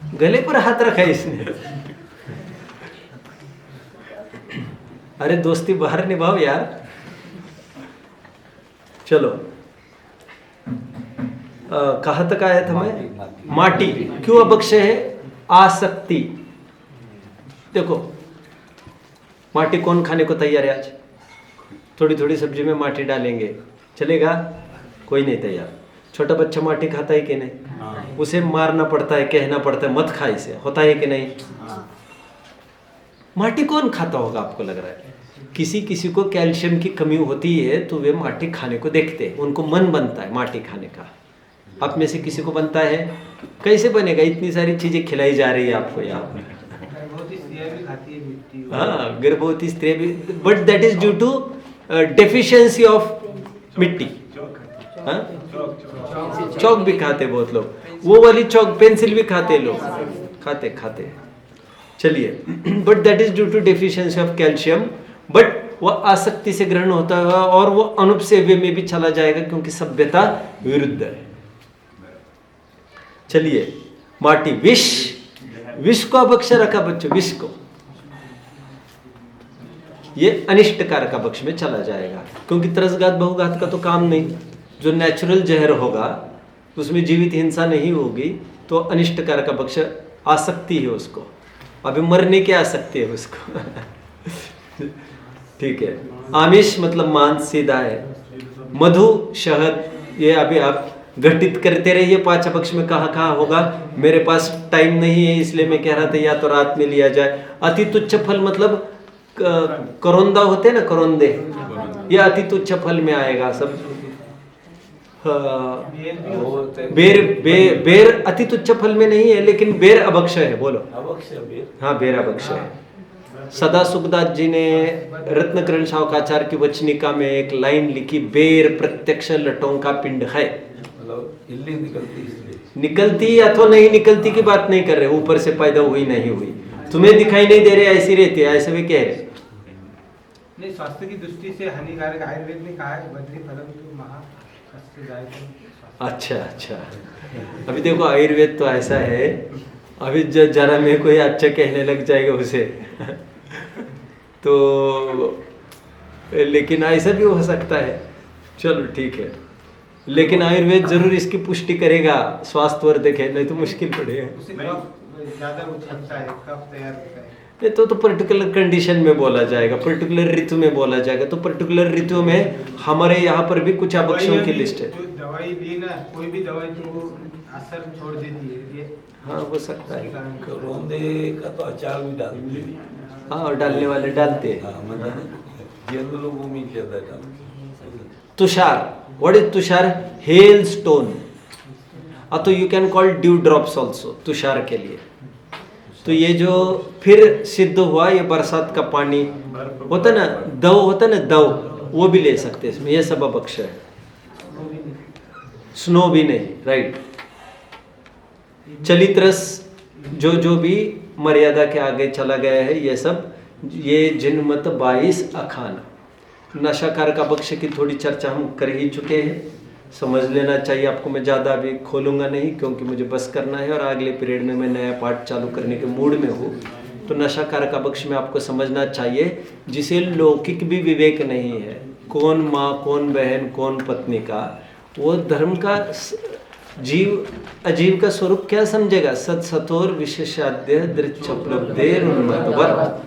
Speaker 1: गले पर हाथ रखा है इसने। अरे दोस्ती बाहर निभाओ यार। चलो कहां तक आया था मैं? माटी क्यों अबक्ष है? आसक्ति। देखो माटी कौन खाने को तैयार है आज? थोड़ी थोड़ी सब्जी में माटी डालेंगे, चलेगा? कोई नहीं तैयार। छोटा बच्चा माटी खाता है कि नहीं? उसे मारना पड़ता है, कहना पड़ता है मत खा इसे, होता है कि नहीं? माटी कौन खाता होगा आपको लग रहा है? किसी को कैल्शियम की कमी होती है तो वे माटी खाने को देखते हैं, उनको मन बनता है माटी खाने का। आप में से किसी को बनता है? कैसे बनेगा? इतनी सारी चीजें खिलाई जा रही है आपको यहाँ पे। हाँ, गर्भवती स्त्री भी, but that is due to deficiency of मिट्टी। चौक भी खाते बहुत लोग, वो वाली चौक, पेंसिल भी खाते लोग, खाते। चलिए, but that is due to deficiency of calcium. But वह आसक्ति से ग्रहण होता है और वो अनुपसेव्य में भी चला जाएगा, क्योंकि सभ्यता विरुद्ध है। चलिए, माटी, विष को अबक्ष रखा बच्चों, विष को, ये अनिष्टकारक अबक्ष में चला जाएगा, क्योंकि त्रसघात बहुघात का तो काम नहीं। जो नेचुरल जहर होगा उसमें जीवित हिंसा नहीं होगी, तो अनिष्टकारक अबक्ष आसक्ति है उसको, अभी मरने की आसक्ति है उसको। ठीक है। आमिष मतलब मांस सीधा है, मधु, शहद, ये अभी आप घटित करते रहिए। 5 अपक्ष में कहाँ कहाँ होगा, मेरे पास टाइम नहीं है इसलिए मैं कह रहा था या तो रात में लिया जाए। अति तुच्छ फल मतलब करोंदा होते हैं ना, करोंदे, ये अति तुच्छ फल में आएगा सब। बेर बेर अति तुच्छ फल में नहीं है, लेकिन बेर अभक्ष है। बोलो
Speaker 5: अवक्ष बेर।
Speaker 1: हाँ, बेर अभक्ष है। सदा सुखदास जी ने रत्नकरण शावकाचार्य की वचनिका में एक लाइन लिखी, बेर प्रत्यक्ष लटों का पिंड है।
Speaker 5: मतलब इल्ली निकलती इसलिए।
Speaker 1: निकलती अथवा नहीं निकलती की बात नहीं कर रहे, ऊपर से पैदा हुई नहीं हुई, तुम्हें दिखाई नहीं दे रहे, ऐसी रहती है, ऐसे भी कह रहे।
Speaker 3: नहीं, स्वास्थ्य की दृष्टि से हानिकारक, आयुर्वेद ने कहा है बद्री फलम तो महा कष्ट जाए तो।
Speaker 1: अच्छा अच्छा, अभी देखो आयुर्वेद तो ऐसा है, अभी जरा में कोई अच्छा कहने लग जाएगा उसे तो लेकिन ऐसा भी हो सकता है। चलो ठीक है, लेकिन आयुर्वेद जरूर इसकी पुष्टि करेगा, स्वास्थ्यवर्धक है, नहीं तो मुश्किल पड़ेगा।
Speaker 3: उसे कफ ज्यादा उछलता है, कफ तैयार होता है।
Speaker 1: ये तो पर्टिकुलर कंडीशन में बोला जाएगा, पर्टिकुलर ऋतु में बोला जाएगा। तो पर्टिकुलर ऋतु में हमारे यहाँ पर भी कुछ अपक्षों की लिस्ट है।
Speaker 3: जो दवाई ली ना, कोई भी दवाई तो वो असर छोड़ देती है ये।
Speaker 1: हाँ, हो सकता है।
Speaker 5: करोंदे का तो अचार भी डालते हैं।
Speaker 1: हाँ, और डालने वाले डालते हैं।
Speaker 5: हाँ, मतलब ये लोगों में ज्यादा डालते हैं।
Speaker 1: तुषार, व्हाट इज तुषार? हेल स्टोन, तो you can call dew drops also तुषार के लिए। तो ये जो फिर सिद्ध हुआ, ये बरसात का पानी होता ना, दव होता ना, दव, वो भी ले सकते हैं इसमें, ये सब अपक्ष है। स्नो भी नहीं, राइट। चलित रस जो भी मर्यादा के आगे चला गया है, ये सब, ये जिनमत 22 अखाना। नशाकार का पक्ष की थोड़ी चर्चा हम कर ही चुके हैं, समझ लेना चाहिए आपको। मैं ज़्यादा अभी खोलूंगा नहीं, क्योंकि मुझे बस करना है और अगले पीरियड में मैं नया पार्ट चालू करने के मूड में हूँ। तो नशाकार का पक्ष में आपको समझना चाहिए, जिसे लौकिक भी विवेक नहीं है, कौन माँ, कौन बहन, कौन पत्नी का, वो धर्म का जीव अजीव का स्वरूप क्या समझेगा? सत सतोर विशेषाद्य दृच्छप्लब्धेर उन्मत्तवर्त।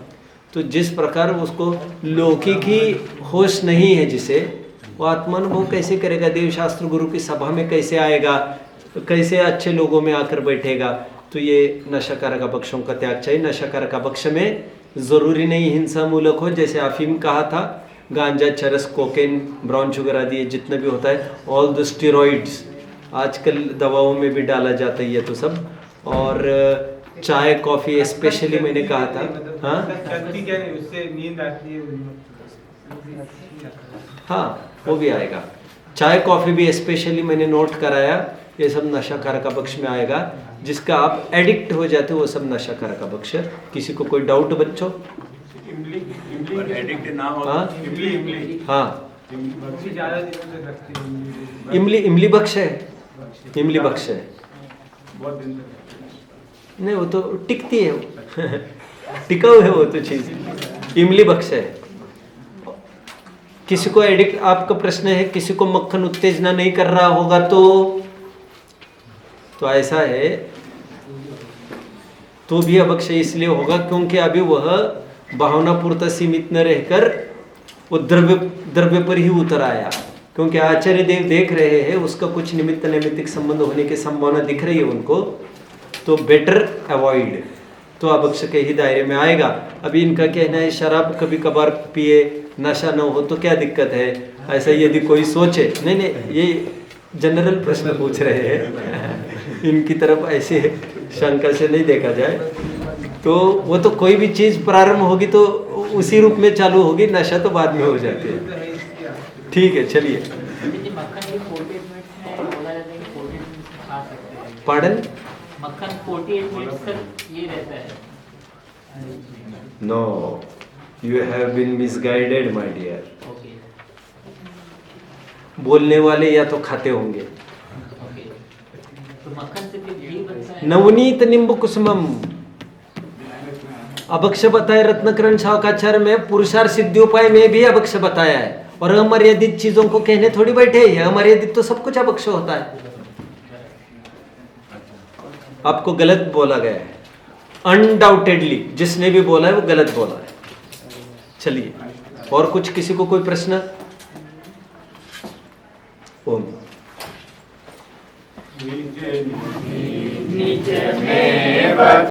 Speaker 1: तो जिस प्रकार उसको लौकिक ही होश नहीं है, जिसे वो आत्मानुभव कैसे करेगा? देवशास्त्र गुरु की सभा में कैसे आएगा? कैसे अच्छे लोगों में आकर बैठेगा? तो ये नशाकार का पक्षों का त्याग चाहिए। नशाकार का पक्ष में जरूरी नहीं हिंसा मूलक हो, जैसे अफीम कहा था, गांजा, चरस, कोकेन, ब्राउन शुगर आदि ये जितना भी होता है, ऑल द स्टेरॉइड्स आजकल दवाओं में भी डाला जाता है ये तो सब। और चाय, कॉफी स्पेशली मैंने कहा था, हाँ
Speaker 3: चलती क्या नहीं, उससे नींद आती है।
Speaker 1: हाँ, वो भी आएगा। चाय कॉफी भी स्पेशली मैंने नोट कराया, ये सब नशाकार का पक्ष में आएगा। जिसका आप एडिक्ट हो जाते हो वो सब नशाकार का पक्ष है। किसी को कोई डाउट बच्चों?
Speaker 4: एडिक्ट ना हो।
Speaker 1: हाँ हाँ,
Speaker 3: ज्यादा दिनों तक रखती है।
Speaker 1: इमली बख्श है, इमली बख्श है।
Speaker 4: बहुत दिन तक
Speaker 1: नहीं, वो तो टिकती है वो टिकाऊ है वो तो चीज। इमली बख्श है। किसी को एडिक्ट, आपका प्रश्न है किसी को मक्खन उत्तेजना नहीं कर रहा होगा तो ऐसा है, तो भी अवक्ष इसलिए होगा क्योंकि अभी वह भावनापूर्ता सीमित न रहकर वो द्रव्य पर ही उतर आया। क्योंकि आचार्य देव देख रहे हैं उसका कुछ निमित्त नैमित्तिक संबंध होने की संभावना दिख रही है उनको, तो बेटर अवॉइड, तो अवक्ष के ही दायरे में आएगा। अभी इनका कहना है शराब कभी कभार पिए, नशा न हो तो क्या दिक्कत है, ऐसा यदि कोई सोचे। नहीं, ये जनरल प्रश्न पूछ रहे हैं इनकी तरफ ऐसे शंका से नहीं देखा जाए। तो वो तो कोई भी चीज़ प्रारंभ होगी तो उसी रूप में चालू होगी, नशा तो बाद में हो जाती है। ठीक है, चलिए। पार्डन?
Speaker 2: मक्खन 48 मिनट्स तक ये रहता है।
Speaker 1: No, you have been misguided my dear.
Speaker 2: Okay
Speaker 1: बोलने वाले या तो खाते होंगे।
Speaker 2: ओके, तो मक्खन से फिर घी बनता है।
Speaker 1: नवनीत निम्ब कुसुमम अभक्ष बताया रत्नकरण शावकाचार्य में, पुरुषार्थ सिद्धियोपाय में भी अभक्ष बताया है। और अमर्यादित चीजों को कहने थोड़ी बैठे हैं, अमर्यादित तो सब कुछ अभक्ष होता है। आपको गलत बोला गया है, अनडाउटेडली जिसने भी बोला है वो गलत बोला है। चलिए, और कुछ किसी को कोई प्रश्न? ओम।
Speaker 4: निजमेव